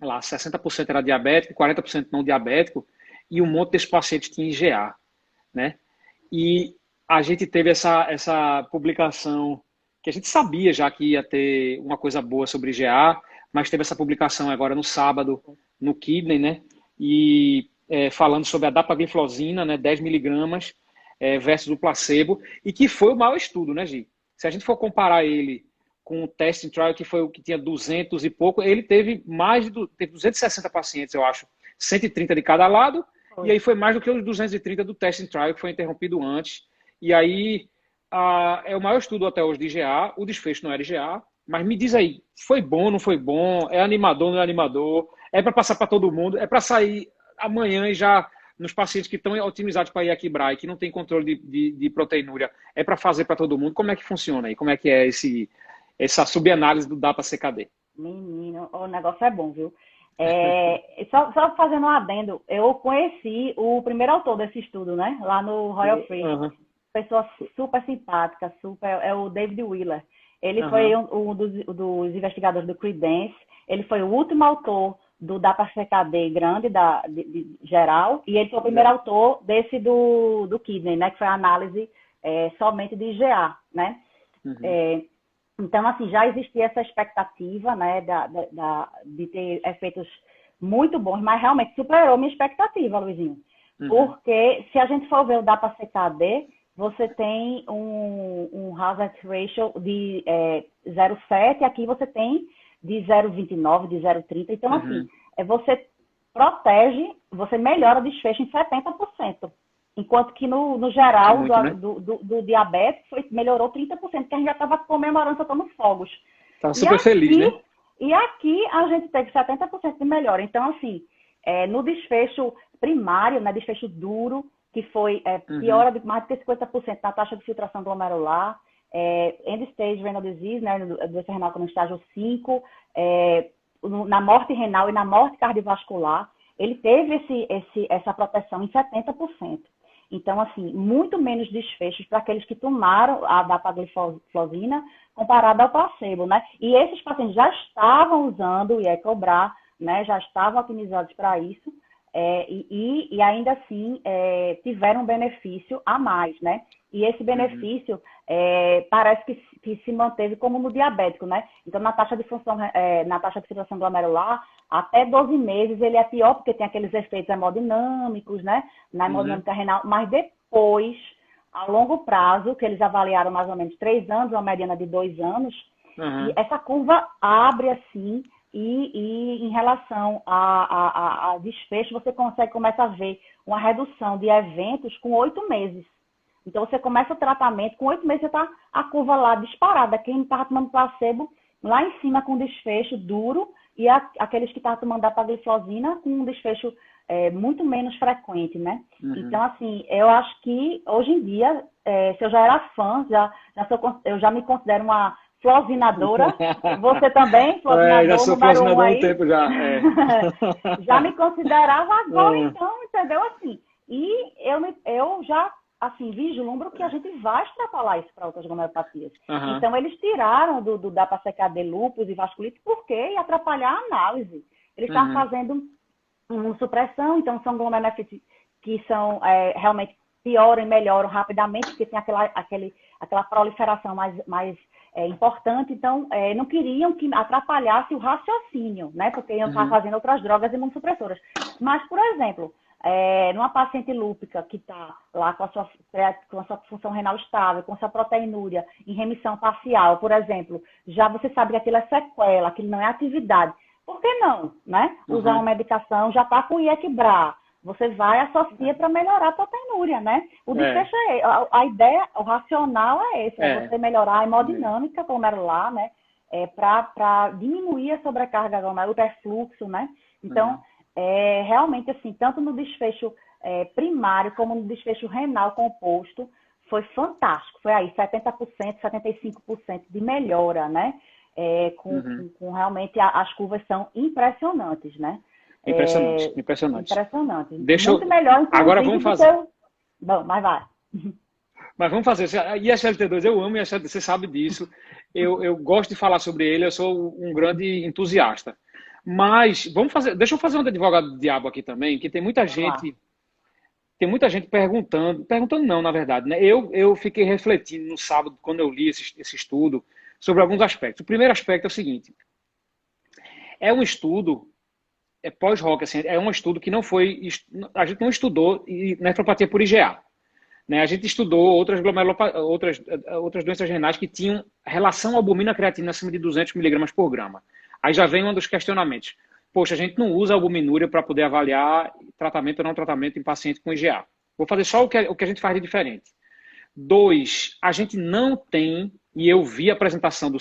lá 60% era diabético, 40% não diabético, e um monte desses pacientes tinha IgA, né? E a gente teve essa publicação que a gente sabia já que ia ter uma coisa boa sobre IgA, mas teve essa publicação agora no sábado no Kidney, né? E falando sobre a dapagliflozina, né? 10 miligramas versus o placebo, e que foi o maior estudo, né, Gi? Se a gente for comparar ele com o testing trial, que foi o que tinha 200 e pouco, ele teve teve 260 pacientes, eu acho, 130 de cada lado, e Foi. aí foi mais do que os 230 do testing trial, que foi interrompido antes. E aí é o maior estudo até hoje de IgA, o desfecho não era IgA, mas me diz aí, foi bom, não foi bom? É animador, não é animador? É para passar para todo mundo? É para sair amanhã e já nos pacientes que estão otimizados para IEC-BRA e que não tem controle de proteinúria? É para fazer para todo mundo? Como é que funciona aí? Como é que é essa subanálise do DAPA-CKD? Menino, o negócio é bom, viu? Só fazendo um adendo, eu conheci o primeiro autor desse estudo, né? Lá no Royal Free. Uhum. pessoa super simpática, é o David Wheeler. Ele Aham. foi um dos investigadores do Creedence, ele foi o último autor do DAPA-CKD grande, de geral, e ele foi o primeiro autor desse do Kidney, né, que foi a análise somente de IgA, né? Uhum. Então, assim, já existia essa expectativa, né, de ter efeitos muito bons, mas realmente superou minha expectativa, Luizinho. Uhum. Porque se a gente for ver o DAPA-CKD, você tem um hazard ratio de 0,7, aqui você tem de 0,29, de 0,30. Então, assim, Uhum. você protege, você melhora o desfecho em 70%. Enquanto que no É geral muito, né? do diabetes melhorou 30%, que a gente já estava comemorando, soltando fogos. Tava E super feliz, né? aqui a gente teve 70% de melhora. Então, assim, no desfecho primário, né, desfecho duro, que foi Uhum. piora de mais de 50% na taxa de filtração glomerular, end-stage renal disease, né, doença renal no estágio 5, na morte renal e na morte cardiovascular, ele teve essa proteção em 70%. Então, assim, muito menos desfechos para aqueles que tomaram a dapagliflozina comparado ao placebo, né? E esses pacientes já estavam usando o IECOBRA, né? Já estavam otimizados para isso, e ainda assim tiveram um benefício a mais, né? E esse Uhum. benefício parece que se manteve como no diabético, né? Então, na taxa de função, na taxa de filtração glomerular, até 12 meses ele é pior, porque tem aqueles efeitos hemodinâmicos, né? Na Uhum. hemodinâmica renal, mas depois, a longo prazo, que eles avaliaram mais ou menos 3 anos, uma mediana de 2 anos, e Uhum. essa curva abre assim, e em relação a desfecho, você começa a ver uma redução de eventos com 8 meses. Então, você começa o tratamento, com 8 meses você está a curva lá disparada. Quem estava tomando placebo, lá em cima com desfecho duro, e aqueles que estavam tomando dapagliflozina com um desfecho muito menos frequente, né? Uhum. Então, assim, eu acho que hoje em dia, se eu já era fã, eu já me considero uma flozinadora. Você também, Já flozinador sou número um flozinador há um aí. tempo já. Já me considerava agora, Ah, então, entendeu? Assim, e eu já assim, vislumbro que a gente vai extrapolar isso para outras homeopatias. aham. Então, eles tiraram do DAPA-CKD lúpus e vasculite, por quê? Ia atrapalhar a análise. Eles estavam Uhum. fazendo uma supressão, então são glomerulonephrites que são realmente pioram e melhoram rapidamente, porque tem aquela proliferação mais importante, então não queriam que atrapalhasse o raciocínio, né? Porque iam estar Uhum. fazendo outras drogas imunossupressoras. Mas, por exemplo, numa paciente lúpica que está lá com a sua função renal estável, com sua proteinúria em remissão parcial, por exemplo, já você sabe que aquilo é sequela, aquilo não é atividade. Por que não, né? Usar uma Uhum. medicação, já está com IECBRA, você vai associa para melhorar a proteinúria, né? O É, desfecho a ideia, o racional é esse, é é, você melhorar a é. hemodinâmica glomerular, né? Para diminuir a sobrecarga glomerular, o refluxo, né? Então, Uhum. realmente, assim, tanto no desfecho primário como no desfecho renal composto, foi fantástico. Foi aí 70%, 75% de melhora, né? Uhum. Com realmente as curvas são impressionantes, né? Impressionante, impressionante. Impressionantes. Deixa Muito eu. melhor, Agora inclusive, vamos do que fazer. eu. Bom, mas vai. Mas vamos fazer. ISLT2, eu amo ISLT, você sabe disso. Eu gosto de falar sobre ele, eu sou um grande entusiasta. Mas vamos fazer. Deixa eu fazer um advogado do diabo aqui também, que Vamos lá. tem muita gente perguntando não, na verdade, né? Eu fiquei refletindo no sábado, quando eu li esse estudo, sobre alguns aspectos. O primeiro aspecto é o seguinte: é um estudo pós-hoc, assim, é um estudo que não foi. A gente não estudou nefropatia por IgA. Né? A gente estudou outras doenças renais que tinham relação albumina-creatina acima de 200 miligramas por grama. Aí já vem um dos questionamentos. Poxa, a gente não usa albuminúria para poder avaliar tratamento ou não tratamento em paciente com IgA. Vou fazer só o que a gente faz de diferente. Dois, a gente não tem, e eu vi a apresentação do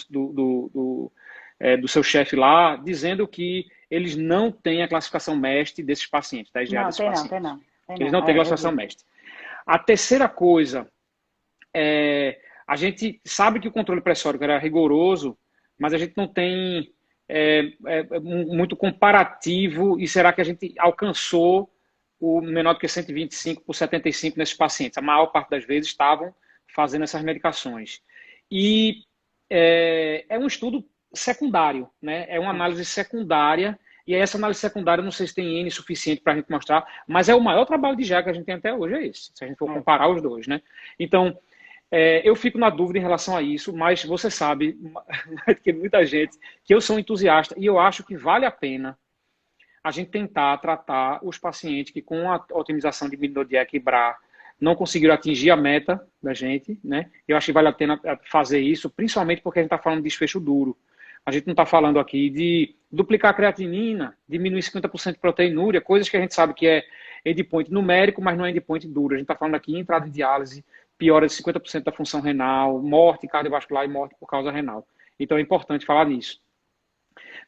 seu chefe lá, dizendo que eles não têm a classificação MEST desses pacientes, da IgA Não, desses tem não, tem pacientes. não. Tem Eles não. não têm Eu classificação vi. MEST. A terceira coisa a gente sabe que o controle pressórico era rigoroso, mas a gente não tem muito comparativo e será que a gente alcançou o menor do que 125 por 75 nesses pacientes. A maior parte das vezes estavam fazendo essas medicações. E é um estudo secundário, né? É uma análise secundária, e essa análise secundária, não sei se tem N suficiente para a gente mostrar, mas é o maior trabalho de GA que a gente tem até hoje, é esse, se a gente for comparar os dois, né? Então, eu fico na dúvida em relação a isso, mas você sabe, que muita gente, que eu sou um entusiasta, e eu acho que vale a pena a gente tentar tratar os pacientes que com a otimização de Minidodia e BRA não conseguiram atingir a meta da gente, né? Eu acho que vale a pena fazer isso, principalmente porque a gente está falando de desfecho duro. A gente não está falando aqui de duplicar a creatinina, diminuir 50% de proteinúria, coisas que a gente sabe que é endpoint numérico, mas não é endpoint duro. A gente está falando aqui em entrada em diálise, piora de 50% da função renal, morte cardiovascular e morte por causa renal. Então é importante falar nisso.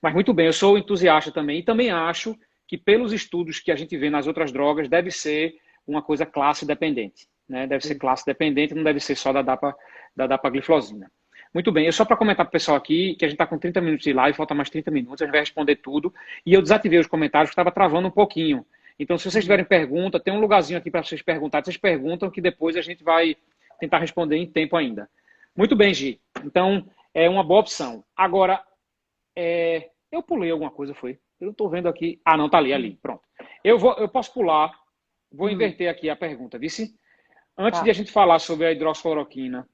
Mas muito bem, eu sou entusiasta também e também acho que pelos estudos que a gente vê nas outras drogas, deve ser uma coisa classe dependente, né? Deve ser classe dependente, não deve ser só da dapagliflozina. Muito bem, eu só para comentar para o pessoal aqui, que a gente está com 30 minutos de live, falta mais 30 minutos, a gente vai responder tudo. E eu desativei os comentários, que estava travando um pouquinho. Então, se vocês tiverem pergunta, tem um lugarzinho aqui para vocês perguntarem. Vocês perguntam que depois a gente vai tentar responder em tempo ainda. Muito bem, Gi. Então, é uma boa opção. Agora, eu pulei alguma coisa, foi? Eu não estou vendo aqui. Ah, não, tá ali. Pronto. Eu posso pular, vou inverter aqui a pergunta, vice? Antes de a gente falar sobre a hidroxicloroquina,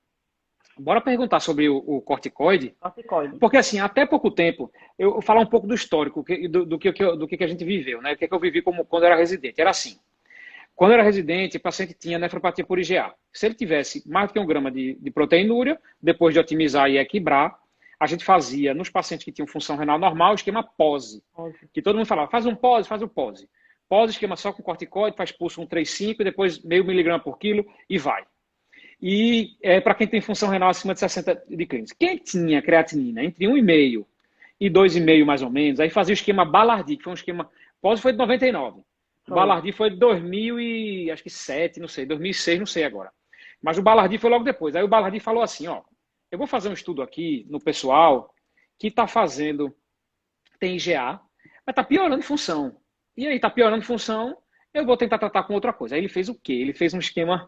bora perguntar sobre o corticoide? Corticoide. Porque, assim, até pouco tempo, eu vou falar um pouco do histórico, do que a gente viveu, né? O que eu vivi quando eu era residente. Era assim, quando eu era residente, o paciente tinha nefropatia por IgA. Se ele tivesse mais do que 1 grama de proteinúria, depois de otimizar e equilibrar, a gente fazia, nos pacientes que tinham função renal normal, o esquema POSE. Que todo mundo falava, faz um POSE, faz o POSE. POSE, esquema só com corticoide, faz pulso 1,35 e depois meio miligrama por quilo e vai. E para quem tem função renal acima de 60 de clínicos. Quem tinha creatinina entre 1,5 e 2,5 mais ou menos, aí fazia o esquema Balardi, que foi um esquema... POSE foi de 99. O Balardi foi de 2007, não sei, 2006, não sei agora. Mas o Balardi foi logo depois. Aí o Balardi falou assim, ó, eu vou fazer um estudo aqui no pessoal que está fazendo, tem IgA, mas está piorando função. E aí está piorando função, eu vou tentar tratar com outra coisa. Aí ele fez o quê? Ele fez um esquema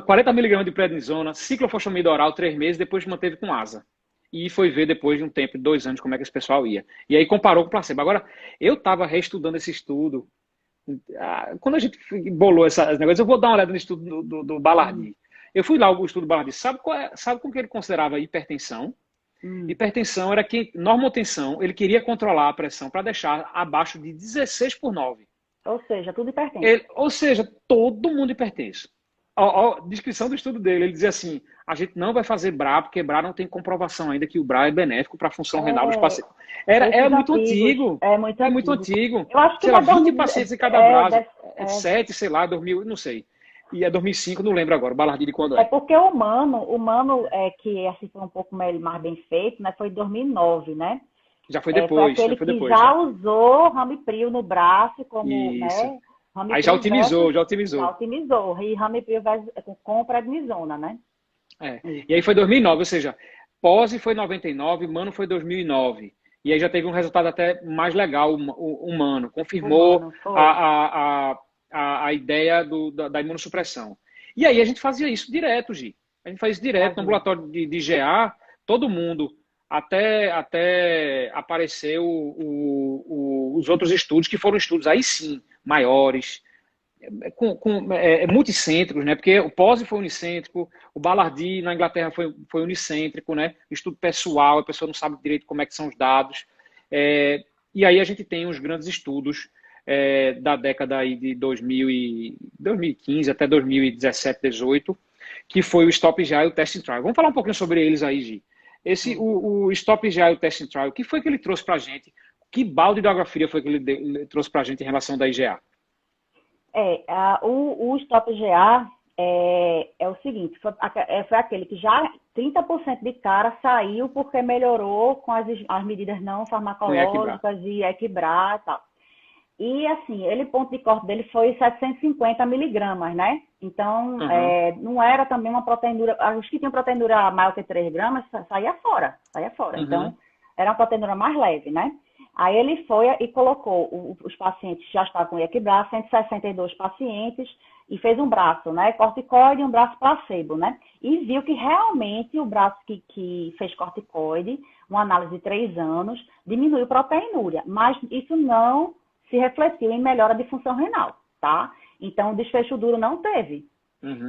40 miligramas de prednisona, ciclofosfamida oral, 3 meses, depois manteve com asa. E foi ver depois de um tempo, de 2 anos, como é que esse pessoal ia. E aí comparou com o placebo. Agora, eu estava reestudando esse estudo. Quando a gente bolou esses negócios, eu vou dar uma olhada no estudo do Balardi. Eu fui lá, o estudo do Balardi. Sabe como que ele considerava hipertensão? Hipertensão era que, normotensão, ele queria controlar a pressão para deixar abaixo de 16 por 9. Ou seja, tudo hipertenso. Ou seja, todo mundo hipertenso. A descrição do estudo dele, ele dizia assim, a gente não vai fazer BRA, porque BRA não tem comprovação ainda que o BRA é benéfico para a função renal dos pacientes. É muito antigo. É muito antigo. Eu acho que sei lá, 20 pacientes em cada braço. 7, sei lá, 2000, não sei. E é 2005, não lembro agora, o Balardi de quando é. É porque o humano que assim foi um pouco mais bem feito, né, foi em 2009, né? Já foi depois. Foi aquele que já usou Ramipril no braço como, isso. Né? Aí já otimizou. Já otimizou. E Ramipril com prednisona, né? E aí foi 2009, ou seja, POSE foi 99, Mano foi 2009. E aí já teve um resultado até mais legal, humano. Confirmou a ideia da imunossupressão. E aí a gente fazia isso direto, Gi. A gente faz isso direto no ambulatório de GA, todo mundo, até aparecer os outros estudos, que foram estudos aí sim, maiores, multicêntricos, né? Porque o POSE foi unicêntrico, o Balardi na Inglaterra foi unicêntrico, né? Estudo pessoal, a pessoa não sabe direito como é que são os dados. E aí a gente tem os grandes estudos da década aí de 2015 até 2017, 2018, que foi o Stop GA e o Testing Trial. Vamos falar um pouquinho sobre eles aí, Gi. O Stop GA e o Testing Trial, o que foi que ele trouxe para a gente? Que balde de água fria foi que ele trouxe para a gente em relação da IgA? O Stop GA é o seguinte, foi aquele que já 30% de cara saiu porque melhorou com as medidas não farmacológicas e equilibrar e tal. E assim, ponto de corte dele foi 750 miligramas, né? Então, não era também uma proteinúria, os que tinham proteinúria maior que 3 gramas, saía fora. Então, era uma proteinúria mais leve, né? Aí ele foi e colocou os pacientes que já estavam com equibras, 162 pacientes, e fez um braço, né? Corticoide e um braço placebo, né? E viu que realmente o braço que fez corticoide, uma análise de 3 anos, diminuiu proteinúria, mas isso não se refletiu em melhora de função renal, tá? Então, o desfecho duro não teve.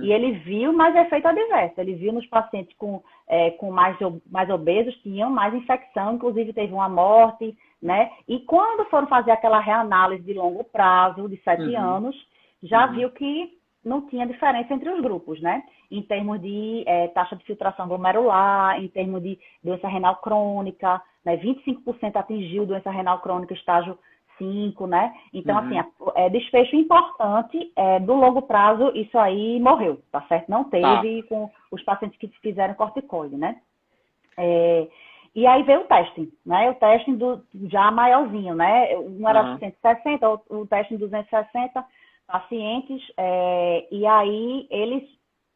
E ele viu mais efeito adverso. Ele viu nos pacientes com mais obesos, tinham mais infecção, inclusive teve uma morte, né? E quando foram fazer aquela reanálise de longo prazo, de 7 anos, já viu que não tinha diferença entre os grupos, né? Em termos de taxa de filtração glomerular, em termos de doença renal crônica, né? 25% atingiu doença renal crônica estágio 5, né? Então, assim, desfecho importante do longo prazo, isso aí morreu, tá certo? Não teve com os pacientes que fizeram corticoide, né? E aí veio o testing, né? O testing já maiorzinho, né? Um era de 160, o testing de 260 pacientes, e aí eles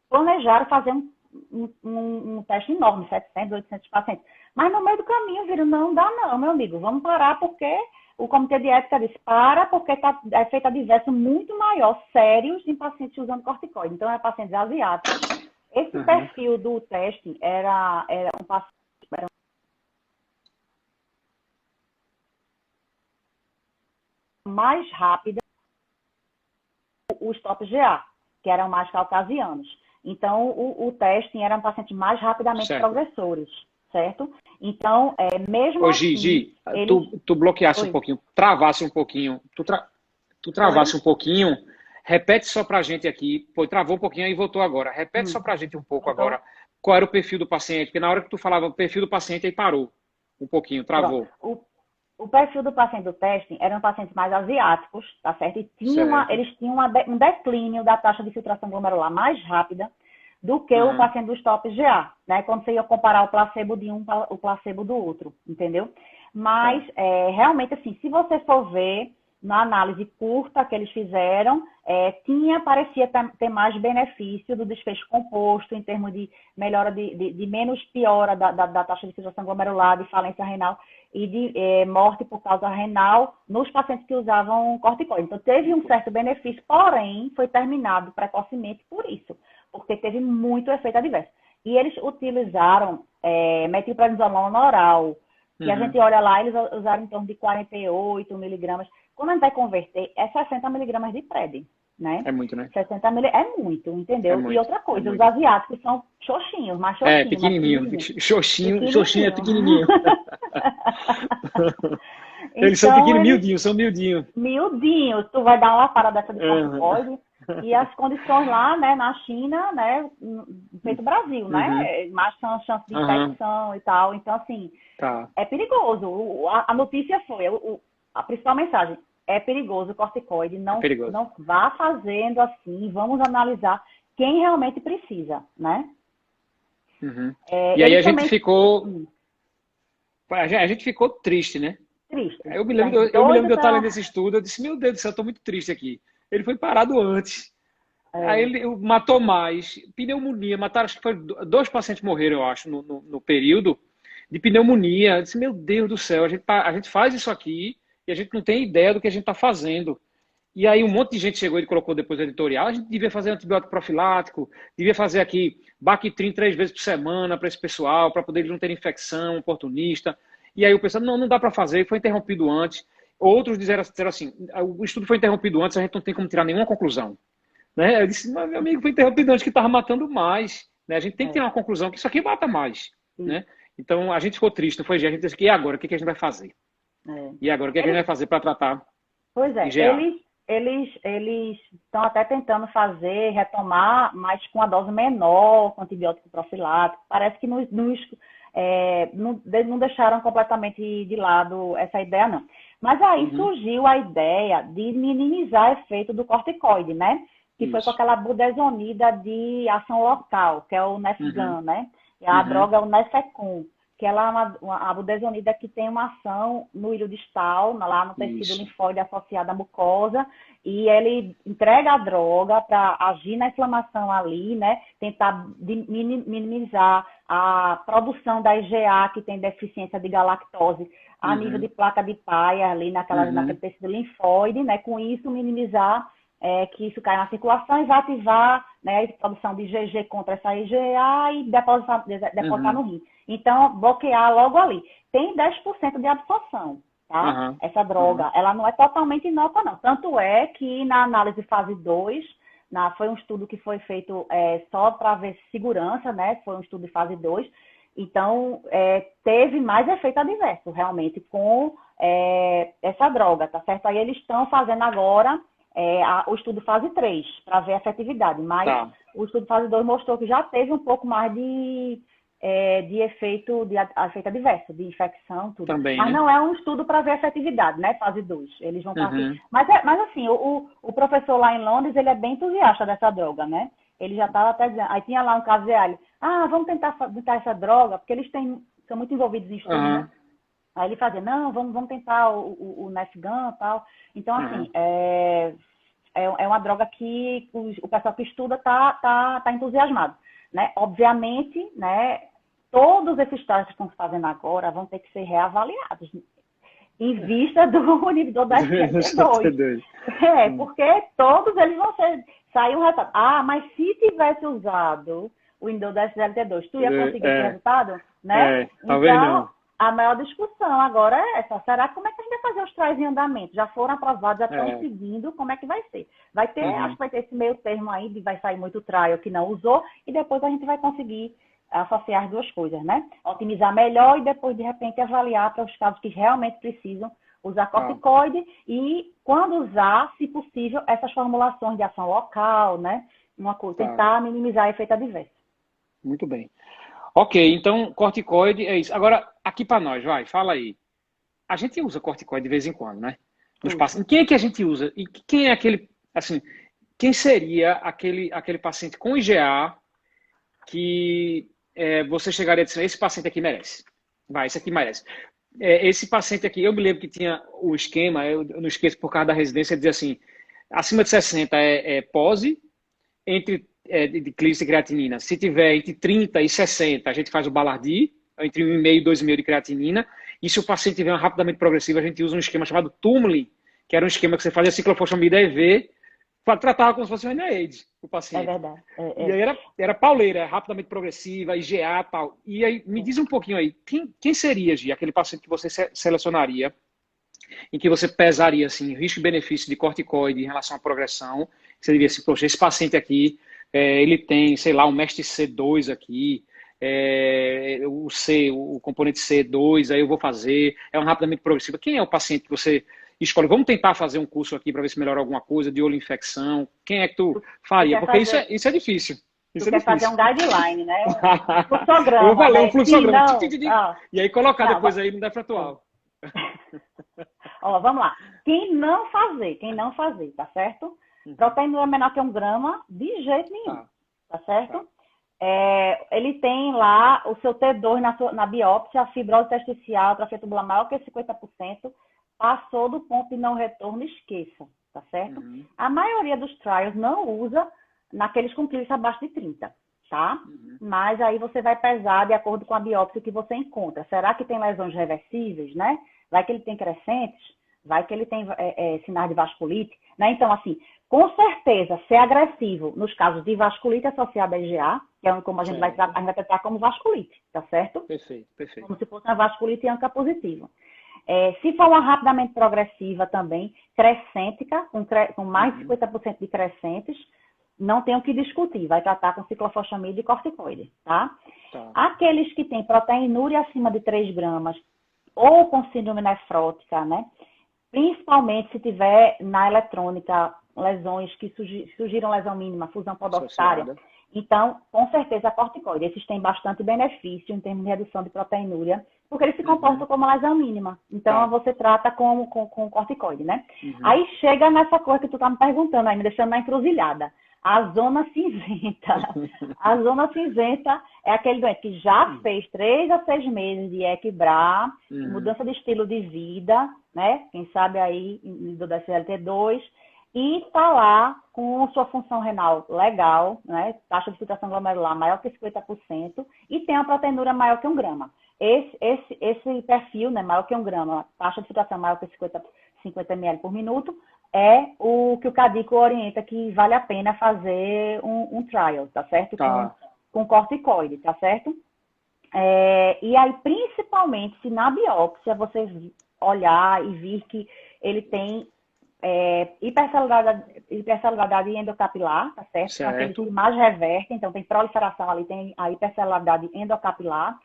planejaram fazer um teste enorme, 700, 800 pacientes. Mas no meio do caminho viram, não dá não, meu amigo, vamos parar porque o comitê de ética disse, porque está efeito adverso muito maior, sérios, em pacientes usando corticoide. Então, é pacientes asiáticos. Esse perfil do teste era um paciente mais rápida, os top GA, que eram mais caucasianos. Então, o testing era um paciente mais rapidamente progressores, certo? Então, mesmo assim... Gi, tu bloqueasse um pouquinho, travasse um pouquinho, tu travasse um pouquinho, repete só pra gente aqui, travou um pouquinho e voltou agora, repete só pra gente um pouco agora, qual era o perfil do paciente, porque na hora que tu falava o perfil do paciente, aí parou um pouquinho, travou. O perfil do paciente do testing eram pacientes mais asiáticos, tá certo? E eles tinham um declínio da taxa de filtração glomerular mais rápida do que o paciente dos top GA, né? Quando você ia comparar o placebo de um para o placebo do outro, entendeu? Mas, realmente, assim, se você for ver na análise curta que eles fizeram, parecia ter mais benefício do desfecho composto, em termos de melhora de menos piora da taxa de filtração glomerular, de falência renal e de morte por causa renal nos pacientes que usavam corticoide. Então, teve um certo benefício, porém, foi terminado precocemente por isso, porque teve muito efeito adverso. E eles utilizaram metilprednisolona oral, que a gente olha lá, eles usaram em torno de 48 miligramas. Quando a gente vai converter, é 60 miligramas de pred, né? É muito, né? 60 miligramas é muito, entendeu? Muito, e outra coisa, os asiáticos são xoxinhos, mais xoxinhos. Pequenininho. Xoxinho é pequenininho. Eles são pequenininhos, miudinhos, são miudinhos. Miudinhos. Tu vai dar uma parada dessa de corticoide. E as condições lá, né, na China, né, feito Brasil, né? Mais chance de infecção e tal. Então, assim, é perigoso. A notícia foi, a principal mensagem, é perigoso o corticoide. Não vá fazendo assim, vamos analisar quem realmente precisa, né? E aí a gente ficou... A gente ficou triste, né? Triste. Eu me lembro de eu estar lendo esse estudo, eu disse, meu Deus do céu, eu estou muito triste aqui. Ele foi parado antes. Aí ele matou mais. Pneumonia, mataram, acho que foi 2 pacientes morreram, eu acho, no período de pneumonia. Eu disse, meu Deus do céu, a gente faz isso aqui e a gente não tem ideia do que a gente está fazendo. E aí um monte de gente chegou e colocou depois no editorial, a gente devia fazer antibiótico profilático, devia fazer aqui Bactrim 3 vezes por semana para esse pessoal, para poder eles não terem infecção oportunista. E aí o pessoal, não dá para fazer, foi interrompido antes. Outros disseram assim, o estudo foi interrompido antes, a gente não tem como tirar nenhuma conclusão. Né? Eu disse, mas meu amigo, foi interrompido antes que estava matando mais. Né? A gente tem que ter uma conclusão que isso aqui mata mais. Né? Então a gente ficou triste, não foi? A gente disse, e agora? O que a gente vai fazer? E agora? O que a gente vai fazer para tratar? Pois é, eles estão até tentando retomar, mas com a dose menor, com antibiótico profilático. Parece que não deixaram completamente de lado essa ideia, não. Mas aí surgiu a ideia de minimizar o efeito do corticoide, né? Que foi com aquela budesonida de ação local, que é o Nefgan, né? E a droga é o Nefecon, que ela é a budesonida que tem uma ação no ilho distal, lá no tecido Isso. linfóide associado à mucosa, e ele entrega a droga para agir na inflamação ali, né? Tentar minimizar a produção da IgA, que tem deficiência de galactose, a nível de placa de Peyer ali naquele tecido linfóide, né? Com isso, minimizar que isso cai na circulação e vai ativar, né, a produção de IgG contra essa IgA e depositar no rim. Então, bloquear logo ali. Tem 10% de absorção, tá? Essa droga, ela não é totalmente inócua, não. Tanto é que na análise fase 2, foi um estudo que foi feito só para ver segurança, né? Foi um estudo de fase 2. Então, teve mais efeito adverso, realmente, com essa droga, tá certo? Aí eles estão fazendo agora o estudo fase 3, para ver a efetividade, mas o estudo fase 2 mostrou que já teve um pouco mais de efeito adverso, de infecção, tudo. Também, mas né? não é um estudo para ver a efetividade, né? Fase 2. Eles vão partir. Mas assim, o professor lá em Londres, ele é bem entusiasta dessa droga, né? Ele já estava até dizendo, aí tinha lá um caso de vamos tentar essa droga, porque eles são muito envolvidos em estudo, né? Aí ele fazia, não, vamos tentar o Nesgan e tal. Então, assim, é uma droga que o pessoal que estuda tá entusiasmado, né? Obviamente, né, todos esses testes que estão se fazendo agora vão ter que ser reavaliados em vista do inibidor da SGLT2. Porque todos eles vão sair um resultado. Mas se tivesse usado o inibidor da SGLT2, tu ia conseguir esse resultado? Né? Talvez então, não. A maior discussão agora é essa. Será como é que a gente vai fazer os trials em andamento? Já foram aprovados, já estão seguindo, como é que vai ser? Vai ter, acho que vai ter esse meio termo aí, vai sair muito trial que não usou, e depois a gente vai conseguir associar as duas coisas, né? Otimizar melhor e depois, de repente, avaliar para os casos que realmente precisam usar corticoide e, quando usar, se possível, essas formulações de ação local, né? Tentar minimizar o efeito adverso. Muito bem. Ok, então corticoide é isso. Agora, aqui para nós, fala aí. A gente usa corticoide de vez em quando, né? Nos pacientes. Quem é que a gente usa? E quem é aquele, assim, quem seria aquele paciente com IgA que você chegaria a dizer, esse paciente aqui merece. Esse aqui merece. Esse paciente aqui, eu me lembro que tinha o esquema, eu não esqueço por causa da residência, dizia assim, acima de 60 é POSE, entre de clínica de creatinina. Se tiver entre 30 e 60, a gente faz o Balardi, entre 1,5 e 2,5 de creatinina. E se o paciente tiver uma rapidamente progressiva, a gente usa um esquema chamado Tumlin, que era um esquema que você fazia ciclofosfamida EV, tratava como se fosse um NIH, o paciente. É verdade. E aí era pauleira, rapidamente progressiva, IgA e tal. E aí, me diz um pouquinho aí, quem seria, Gi, aquele paciente que você selecionaria, em que você pesaria, assim, risco e benefício de corticoide em relação à progressão, você diria assim, poxa, esse paciente aqui, ele tem, sei lá, um mestre C2 aqui, o componente C2, aí eu vou fazer, é um rapidamente progressivo. Quem é o paciente que você escolhe? Vamos tentar fazer um curso aqui para ver se melhora alguma coisa, de olho infecção. Quem é que tu faria? Porque isso é difícil. Tu quer fazer um guideline, né? Um fluxograma. Eu vou fazer um fluxograma. E aí colocar depois aí no defratual. Vamos lá. Quem não fazer, tá certo? Proteína menor que 1 grama, de jeito nenhum, tá certo? Ele tem lá o seu T2 na biópsia, a fibrose testicial, atrofia tubular maior que 50%, passou do ponto de não retorno, esqueça, tá certo? A maioria dos trials não usa naqueles com clínica abaixo de 30, tá? Mas aí você vai pesar de acordo com a biópsia que você encontra. Será que tem lesões reversíveis, né? Vai que ele tem crescentes? Vai que ele tem sinais de vasculite? Né? Então, assim, com certeza, ser agressivo nos casos de vasculite associada a IgA, que é como a gente vai tratar como vasculite, tá certo? Perfeito. Como se fosse uma vasculite ANCA positiva. Se for uma rapidamente progressiva também, crescêntica, com mais de 50% de crescentes, não tem o que discutir, vai tratar com ciclofosfamida e corticoide, tá? Aqueles que têm proteinúria acima de 3 gramas ou com síndrome nefrótica, né? Principalmente se tiver na eletrônica lesões que surgiram lesão mínima, fusão podoxária. Então, com certeza, a corticoide. Esses têm bastante benefício em termos de redução de proteinúria, porque eles se comportam como lesão mínima. Então, você trata com corticoide, né? Aí chega nessa coisa que tu tá me perguntando aí, me deixando na encruzilhada. A zona cinzenta. A zona cinzenta é aquele doente que já fez 3 a 6 meses de equibrar, mudança de estilo de vida, né? Quem sabe aí do SGLT2, e está lá com sua função renal legal, né? Taxa de filtração glomerular maior que 50% e tem uma proteinúria maior que 1 grama. Esse perfil, né, maior que 1 grama, taxa de filtração maior que 50 ml por minuto, é o que o Cadico orienta que vale a pena fazer um trial, tá certo? Tá. Com corticoide, tá certo? E aí, principalmente, se na biópsia você olhar e vir que ele tem hipercelularidade endocapilar, tá certo? São aqueles que mais revertem, então tem proliferação ali, tem a hipercelularidade endocapilar.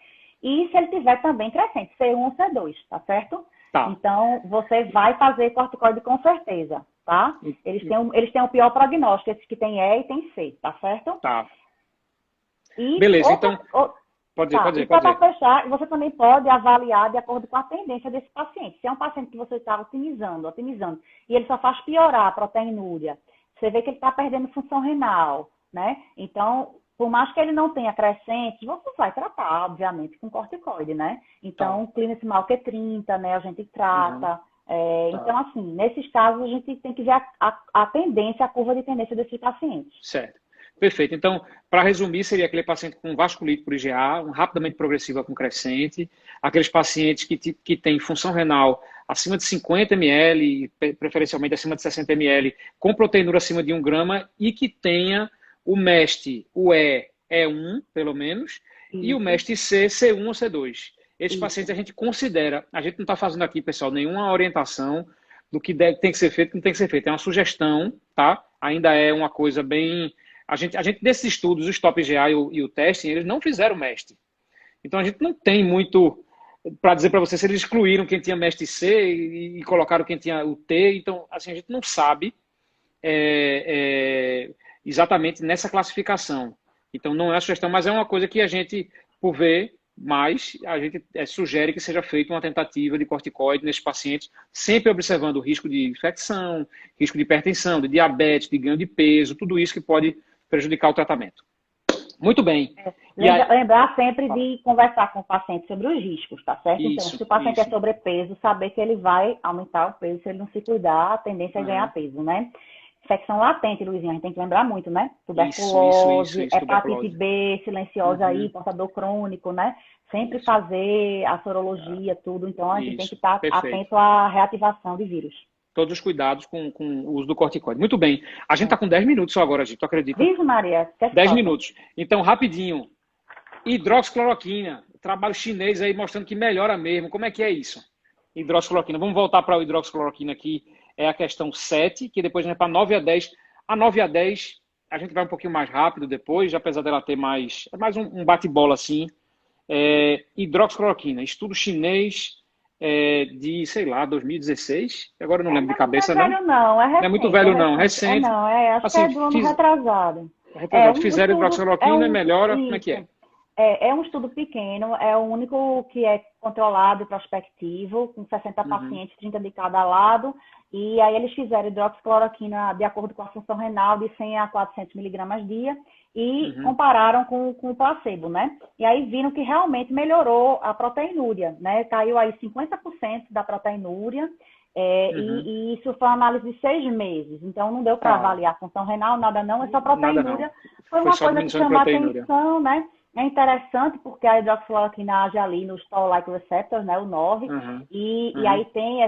E se ele tiver também crescente, C1 ou C2, tá certo? Tá. Então, você vai fazer corticoide com certeza, tá? Eles têm o pior prognóstico, esses que tem E e tem C, tá certo? Tá. E beleza, então... Pode dizer. Para fechar, você também pode avaliar de acordo com a tendência desse paciente. Se é um paciente que você está otimizando, e ele só faz piorar a proteinúria, você vê que ele está perdendo função renal, né? Então, por mais que ele não tenha crescente, você vai tratar, obviamente, com corticoide, né? Então, clínico mal que 30, né? A gente trata. Então, assim, nesses casos, a gente tem que ver a tendência, a curva de tendência desses pacientes. Certo. Perfeito. Então, para resumir, seria aquele paciente com vasculite por IgA, rapidamente progressiva com crescente, aqueles pacientes que têm função renal acima de 50 ml, preferencialmente acima de 60 ml, com proteinúria acima de 1 grama e que tenha o MEST, o E1, pelo menos, e o MEST-C, C1 ou C2. Esses pacientes a gente considera, a gente não está fazendo aqui, pessoal, nenhuma orientação do que tem que ser feito e não tem que ser feito. É uma sugestão, tá? Ainda é uma coisa bem... A gente desses estudos, o Stop IgA e o testing, eles não fizeram MEST. Então, a gente não tem muito para dizer para você se eles excluíram quem tinha MEST-C e colocaram quem tinha o T. Então, assim, a gente não sabe exatamente nessa classificação. Então, não é a sugestão, mas é uma coisa que a gente, por ver mais, a gente sugere que seja feita uma tentativa de corticoide nesses pacientes, sempre observando o risco de infecção, risco de hipertensão, de diabetes, de ganho de peso, tudo isso que pode prejudicar o tratamento. Muito bem. Lembrar sempre de conversar com o paciente sobre os riscos, tá certo? Então, se o paciente é sobrepeso, saber que ele vai aumentar o peso, se ele não se cuidar, a tendência é ganhar peso, né? Infecção latente, Luizinho, a gente tem que lembrar muito, né? Tuberculose, hepatite B, silenciosa aí, portador crônico, né? Sempre fazer a sorologia, tudo. Então, a gente tem que estar atento à reativação de vírus. Todos os cuidados com o uso do corticoide. Muito bem. A gente está com 10 minutos só agora, gente. Tu acredita? Viva, Maria. 10 minutos. Então, rapidinho. Hidroxicloroquina. Trabalho chinês aí mostrando que melhora mesmo. Como é que é isso? Hidroxicloroquina. Vamos voltar para o hidroxicloroquina aqui. É a questão 7, que depois a gente vai para 9 a 10. A 9 a 10, a gente vai um pouquinho mais rápido depois, apesar dela ter mais... É mais um bate-bola assim. Hidroxicloroquina. Estudo chinês... de, sei lá, 2016. Agora eu não lembro de cabeça, não. Não é muito velho, não. Recente. Acho assim, que é do ano retrasado. Fizeram hidroxicloroquina, melhora, como é que é? É um estudo pequeno, é o único que é controlado e prospectivo, com 60 pacientes, 30 de cada lado, e aí eles fizeram hidroxicloroquina de acordo com a função renal de 100 a 400 miligramas dia, e compararam com o placebo, né? E aí viram que realmente melhorou a proteinúria, né? Caiu aí 50% da proteinúria, e isso foi uma análise de 6 meses. Então, não deu para avaliar a função renal, nada não, é só proteinúria. Foi uma coisa que chamou a atenção, né? É interessante porque a hidroxicloroquina age ali nos toll-like receptors, né, o 9, e aí tem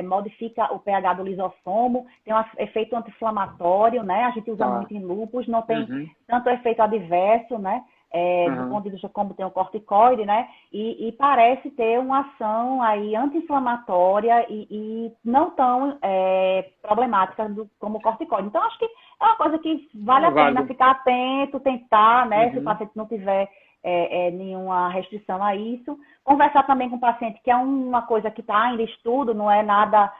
modifica o pH do lisossomo, tem um efeito anti-inflamatório, né? A gente usa muito em lúpus, não tem tanto efeito adverso, né? Do ponto de vista como tem o corticoide, né? E parece ter uma ação aí anti-inflamatória e não tão problemática como o corticoide. Então, acho que é uma coisa que vale a pena ficar atento, tentar, né? Se o paciente não tiver nenhuma restrição a isso. Conversar também com o paciente, que é uma coisa que está ainda em estudo, não é nada...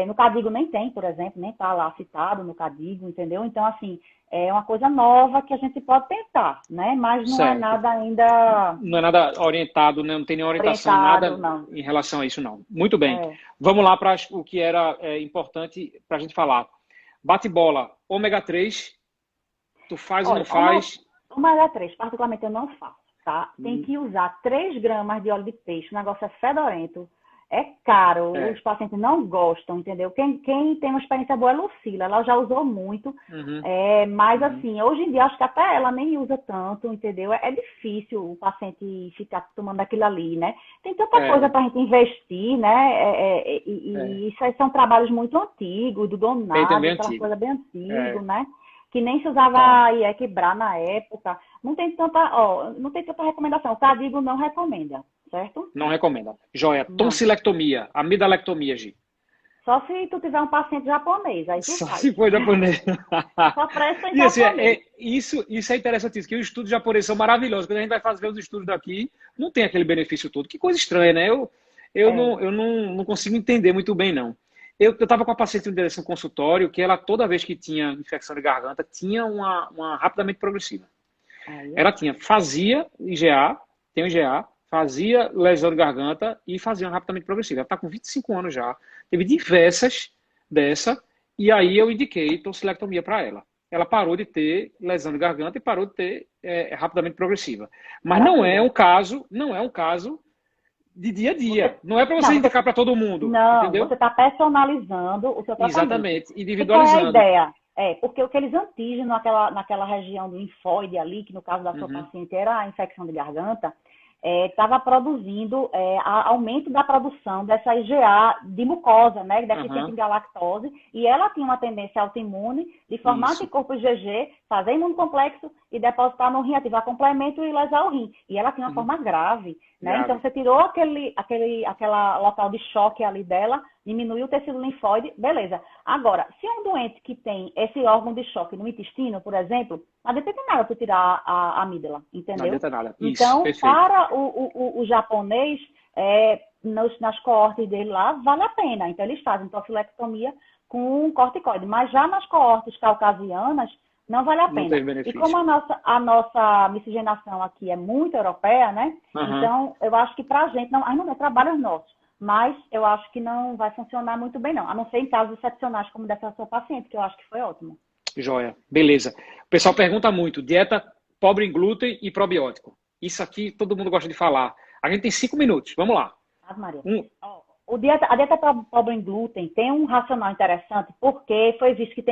no CADIGO nem tem, por exemplo, nem está lá citado no CADIGO, entendeu? Então, assim, é uma coisa nova que a gente pode tentar, né? Mas não é nada ainda... Não é nada orientado, né? Não tem nenhuma orientação, nada em relação a isso, não. Muito bem. Vamos lá para o que era importante para a gente falar. Bate-bola, ômega 3 Tu faz ou não Olha, faz? ômega 3, particularmente eu não faço, tá? Tem que usar 3 gramas de óleo de peixe, o negócio é fedorento, é caro, É. os pacientes não gostam, entendeu? Quem tem uma experiência boa é a Lucila, ela já usou muito, Uhum, mas uhum. assim, hoje em dia acho que até ela nem usa tanto, entendeu? É difícil o paciente ficar tomando aquilo ali, né? Tem tanta coisa É, para a gente investir, né? é. E isso aí são trabalhos muito antigos, do Peito é bem Donado, aquela antigo. coisa bem antiga, É, né? Que nem se tá. usava Iequibrar na época. Não tem tanta recomendação. O Cadigo não recomenda, certo? Não recomenda. Joia. Não. Tonsilectomia, amidalectomia, Gi. Só se tu tiver um paciente japonês, aí tu Só faz. se for japonês. Só presta em E assim, japonês. isso é interessante, que os estudos japoneses são maravilhosos. Quando a gente vai fazer os estudos daqui, não tem aquele benefício todo. Que coisa estranha, né? É. Não consigo entender muito bem, não. Eu estava com a paciente no consultório que ela, toda vez que tinha infecção de garganta, tinha uma rapidamente progressiva. Aí é Ela bom. tinha, fazia IgA, tem o IgA, fazia lesão de garganta e fazia um rapidamente progressivo. Ela está com 25 anos já, teve diversas dessa, e aí eu indiquei tonsilectomia para ela. Ela parou de ter lesão de garganta e parou de ter rapidamente progressiva. Mas Maravilha. não é um caso de dia a Você, dia. Não é para você não, você, indicar para todo mundo, não, entendeu? você está personalizando o seu tratamento. Exatamente, E qual é a individualizando. ideia? Porque aqueles antígenos naquela região do linfóide ali, que no caso da sua Uhum, paciente era a infecção de garganta, estava produzindo aumento da produção dessa IgA de mucosa, né, deficiente uhum, em galactose, e ela tinha uma tendência autoimune de formar isso, anticorpos IgG, fazer imunocomplexo e depositar no rim, ativar complemento e lesar o rim. E ela tinha uma uhum, forma grave, né? Então grave. você tirou aquela local de choque ali dela, diminuiu o tecido linfóide, beleza. Agora, se é um doente que tem esse órgão de choque no intestino, por exemplo, não adianta de nada tu tirar a amígdala, Não entendeu? adianta nada. Isso, Então, perfeito. para o japonês, nas coortes dele lá, vale a pena. Então, eles fazem tonsilectomia com corticoide. Mas já nas coortes caucasianas, não vale a Não pena. teve E como benefício. a nossa miscigenação aqui é muito europeia, né? Aham. Então, eu acho que para a gente, não, aí não é trabalho nosso. Mas eu acho que não vai funcionar muito bem, não. A não ser em casos excepcionais, como dessa sua paciente, que eu acho que foi ótimo. Joia. Beleza. O pessoal pergunta muito: dieta pobre em glúten e probiótico. Isso aqui todo mundo gosta de falar. A gente tem 5 minutos. Vamos lá. Ave Maria. Um. A dieta pobre em glúten tem um racional interessante, porque foi visto que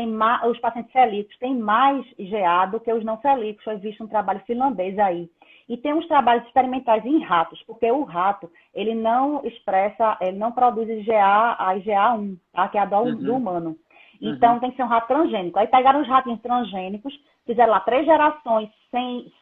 os pacientes celíacos têm mais IgA do que os não celíacos. Foi visto um trabalho finlandês aí. E tem uns trabalhos experimentais em ratos, porque o rato, ele não produz IgA, a IgA1, tá? Que é a do Uhum, humano. uhum, Então tem que ser um rato transgênico. Aí pegaram os ratinhos transgênicos, fizeram lá 3 gerações sem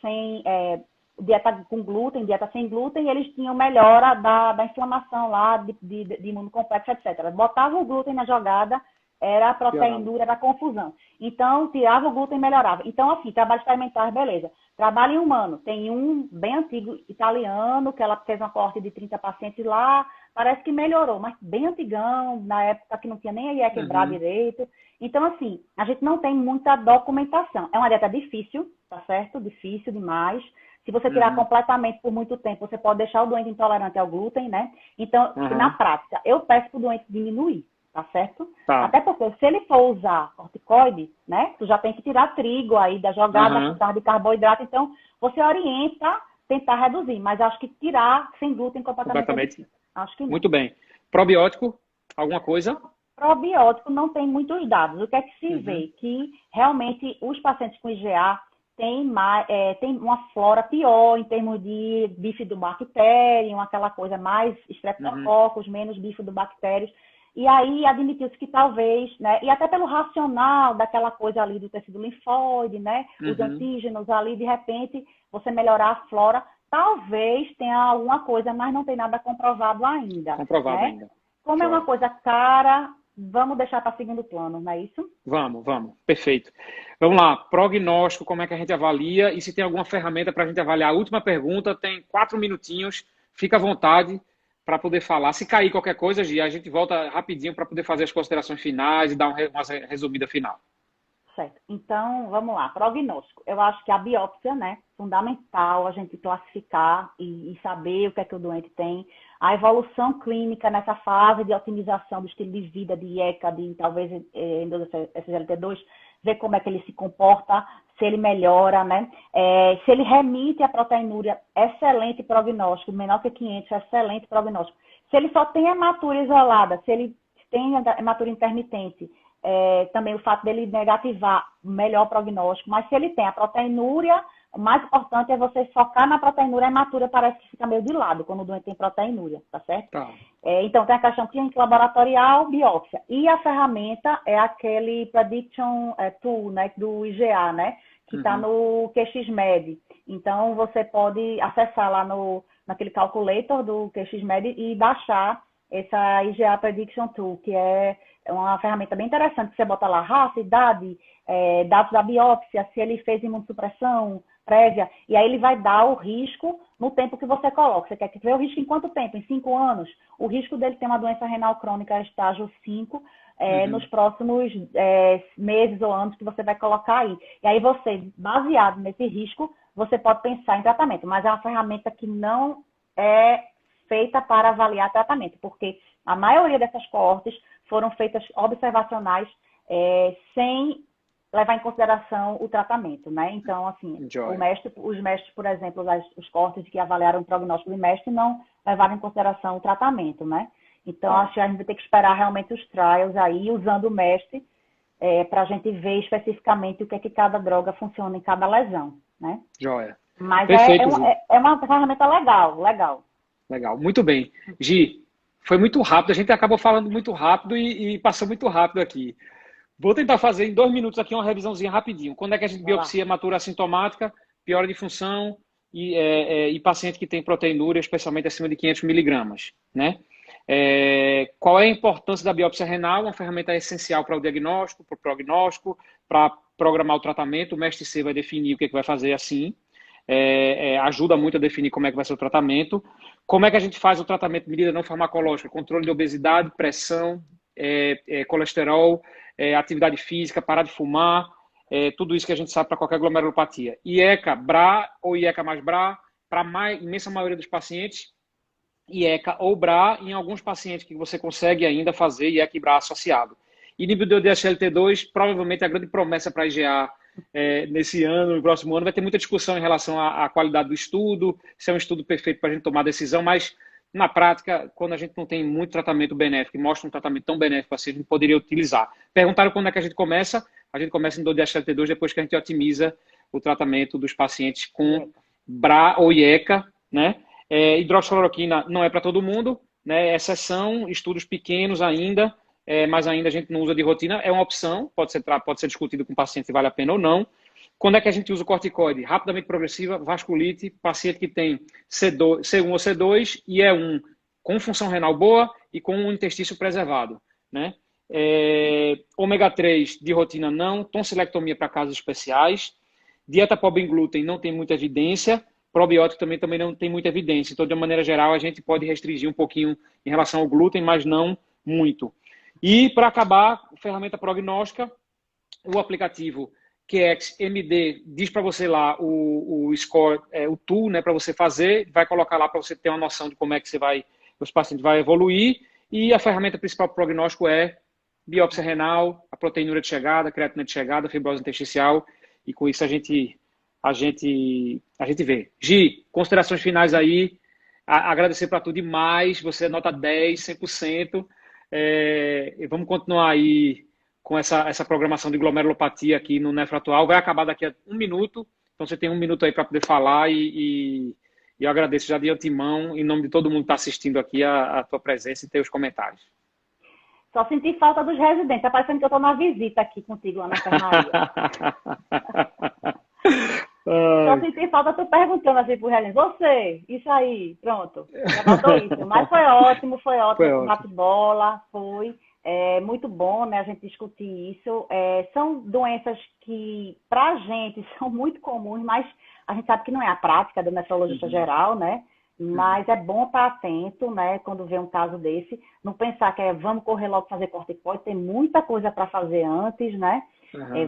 dieta com glúten, dieta sem glúten, e eles tinham melhora da inflamação lá, de imunocomplexo, etc. Botava o glúten na jogada, era a piorava. proteína, era a confusão. Então, tirava o glúten e melhorava. Então, assim, trabalho experimental, beleza. Trabalho em humano, tem um bem antigo italiano, que ela fez uma coorte de 30 pacientes lá, parece que melhorou, mas bem antigão, na época que não tinha nem a quebrar Uhum, direito. Então, assim, a gente não tem muita documentação. É uma dieta difícil, tá certo? Difícil demais. Se você tirar uhum, completamente por muito tempo, você pode deixar o doente intolerante ao glúten, né? Então, na uhum. prática, eu peço para o doente diminuir, tá certo? Tá. Até porque se ele for usar corticoide, né? Tu já tem que tirar trigo aí da jogada por Uhum, causa de carboidrato. Então, você orienta tentar reduzir, mas acho que tirar sem glúten completamente é completamente. difícil. Acho que não. Muito bem. Probiótico, alguma coisa? Probiótico não tem muitos dados. O que é que se Uhum, vê? Que realmente os pacientes com IgA têm uma flora pior em termos de bifidobacterium, aquela coisa mais uhum, streptococcus, menos bifidobactérios. E aí admitiu-se que talvez, né, e até pelo racional daquela coisa ali do tecido linfóide, né, os uhum. antígenos ali, de repente, você melhorar a flora, talvez tenha alguma coisa, mas não tem nada comprovado ainda, Comprovado né? ainda. Como é uma Joia. coisa cara, vamos deixar para segundo plano, não é isso? Vamos, vamos. Perfeito. Vamos lá. Prognóstico, como é que a gente avalia? E se tem alguma ferramenta para a gente avaliar? A última pergunta, tem 4 minutinhos. Fica à vontade para poder falar. Se cair qualquer coisa, Gia, a gente volta rapidinho para poder fazer as considerações finais e dar uma resumida final. Certo. Então, vamos lá. Prognóstico. Eu acho que a biópsia, né, fundamental a gente classificar e saber o que é que o doente tem. A evolução clínica nessa fase de otimização do estilo de vida, de IECA, de talvez SGLT2, ver como é que ele se comporta, se ele melhora, né? Se ele remite a proteinúria, excelente prognóstico, menor que 500, excelente prognóstico. Se ele só tem hematura isolada, se ele tem hematura intermitente, também o fato dele negativar, melhor prognóstico. Mas se ele tem a proteinúria, o mais importante é você focar na proteinúria. A hematura parece que fica meio de lado quando o doente tem proteinúria, tá certo? Tá. Então, tem a questão clínica laboratorial, biópsia. E a ferramenta é aquele Prediction Tool, né, do IGA, né? Que está no QXMed. Então, você pode acessar lá naquele calculator do QXMed e baixar essa IGA Prediction Tool, que é uma ferramenta bem interessante, que você bota lá raça, idade, dados da biópsia, se ele fez imunossupressão prévia, e aí ele vai dar o risco no tempo que você coloca. Você quer que ver o risco em quanto tempo? Em 5 anos? O risco dele ter uma doença renal crônica estágio 5, nos próximos meses ou anos que você vai colocar aí. E aí você, baseado nesse risco, você pode pensar em tratamento, mas é uma ferramenta que não é feita para avaliar tratamento, porque a maioria dessas coortes foram feitas observacionais sem levar em consideração o tratamento, né? Então, assim, os mestres, por exemplo, os coortes que avaliaram o prognóstico do mestre não levaram em consideração o tratamento, né? Então, acho que a gente vai ter que esperar realmente os trials aí, usando o mestre, para a gente ver especificamente o que é que cada droga funciona em cada lesão, né? Joia. Mas Perfeito, é uma ferramenta legal. Legal, muito bem. Gi, foi muito rápido, a gente acabou falando muito rápido e passou muito rápido aqui. Vou tentar fazer em 2 minutos aqui uma revisãozinha rapidinho. Quando é que a gente biopsia hematura assintomática, piora de função e paciente que tem proteinúria, especialmente acima de 500 miligramas, né? Qual é a importância da biópsia renal? Uma ferramenta essencial para o diagnóstico, para o prognóstico, para programar o tratamento. O mestre C vai definir o que vai fazer assim. Ajuda muito a definir como é que vai ser o tratamento. Como é que a gente faz o tratamento de medida não farmacológica? Controle de obesidade, pressão, colesterol, atividade física, parar de fumar, tudo isso que a gente sabe para qualquer glomerulopatia. IECA, BRA ou IECA mais BRA, para a imensa maioria dos pacientes, IECA ou BRA, em alguns pacientes que você consegue ainda fazer IECA e BRA associado. Inibidor de SGLT2, provavelmente a grande promessa para a IgA nesse ano, no próximo ano, vai ter muita discussão em relação à qualidade do estudo, se é um estudo perfeito para a gente tomar decisão, mas na prática, quando a gente não tem muito tratamento benéfico e mostra um tratamento tão benéfico assim, a gente poderia utilizar. Perguntaram quando é que a gente começa em dor de SGLT2 depois que a gente otimiza o tratamento dos pacientes com BRA ou IECA, né? Hidroxicloroquina não é para todo mundo, né? Exceção, estudos pequenos ainda, mas ainda a gente não usa de rotina, é uma opção, pode ser discutido com o paciente se vale a pena ou não. Quando é que a gente usa o corticoide? Rapidamente progressiva, vasculite, paciente que tem C1 ou C2 e E1 com função renal boa e com um intestino preservado, né? Ômega 3 de rotina não, tonsilectomia para casos especiais, dieta pobre em glúten não tem muita evidência, probiótico também não tem muita evidência, então de uma maneira geral a gente pode restringir um pouquinho em relação ao glúten, mas não muito. E para acabar, ferramenta prognóstica, o aplicativo QX MD diz para você lá o score, o tool, né, para você fazer, vai colocar lá para você ter uma noção de como é que os pacientes vai evoluir, e a ferramenta principal para o prognóstico é biópsia renal, a proteinúria de chegada, a creatina de chegada, a fibrose intersticial, e com isso a gente vê. Gi, considerações finais aí, agradecer para tudo demais, você é nota 10, 100%, e vamos continuar aí com essa programação de glomerulopatia aqui no Nefro Atual. Vai acabar daqui a 1 minuto, então você tem 1 minuto aí para poder falar e eu agradeço já de antemão, em nome de todo mundo que está assistindo aqui, a tua presença e teus comentários. Só senti falta dos residentes, tá parecendo que eu estou na visita aqui contigo lá na enfermaria. Só senti falta tu perguntando assim pro residente, você, isso aí, pronto, já faltou isso. Mas foi ótimo, bate-bola, foi... muito bom, né, a gente discutir isso. São doenças que, para a gente, são muito comuns, mas a gente sabe que não é a prática do nefrologista geral, né? Mas é bom estar atento, né, quando vê um caso desse. Não pensar que vamos correr logo fazer corticoide, tem muita coisa para fazer antes, né?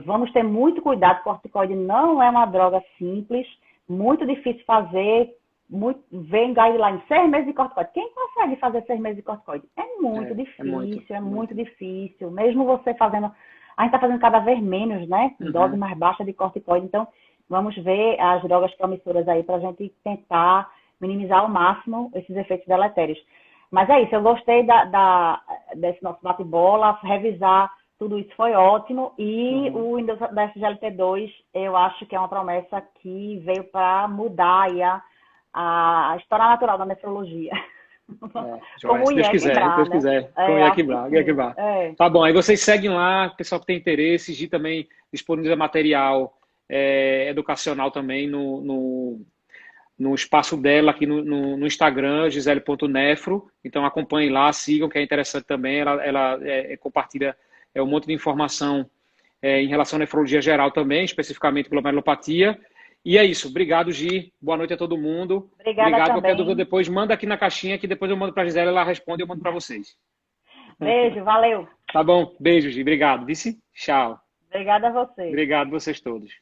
Vamos ter muito cuidado, corticoide não é uma droga simples, muito difícil fazer. Vem guideline 6 meses de corticoide. Quem consegue fazer 6 meses de corticoide? É muito difícil, muito difícil. Mesmo você fazendo A gente está fazendo cada vez menos, né? Dose Uhum. mais baixa de corticoide. Então, vamos ver as drogas promissoras aí para a gente tentar minimizar ao máximo esses efeitos deletérios. Mas é isso, eu gostei desse nosso bate-bola, revisar tudo isso foi ótimo. E Uhum. o Windows da SGLT2, eu acho que é uma promessa que veio para mudar aí a história natural da nefrologia. Joia, Como se o Deus IEC quiser, se Bra, Deus né? quiser. Com É, acho que Iaquibá, sim. Iaquibá. É. Tá bom, aí vocês seguem lá, pessoal que tem interesse, Gi também disponibiliza material educacional também no espaço dela aqui no Instagram, gisele.nefro. Então acompanhem lá, sigam, que é interessante também. Ela compartilha um monte de informação em relação à nefrologia geral também, especificamente glomerulopatia. E é isso. Obrigado, Gi. Boa noite a todo mundo. Obrigada Obrigado. Qualquer dúvida também. depois, manda aqui na caixinha, que depois eu mando para a Gisele, ela responde e eu mando para vocês. Beijo, valeu. Tá bom? Beijo, Gi. Obrigado. Vice? Tchau. Obrigada a você. Obrigado vocês todos.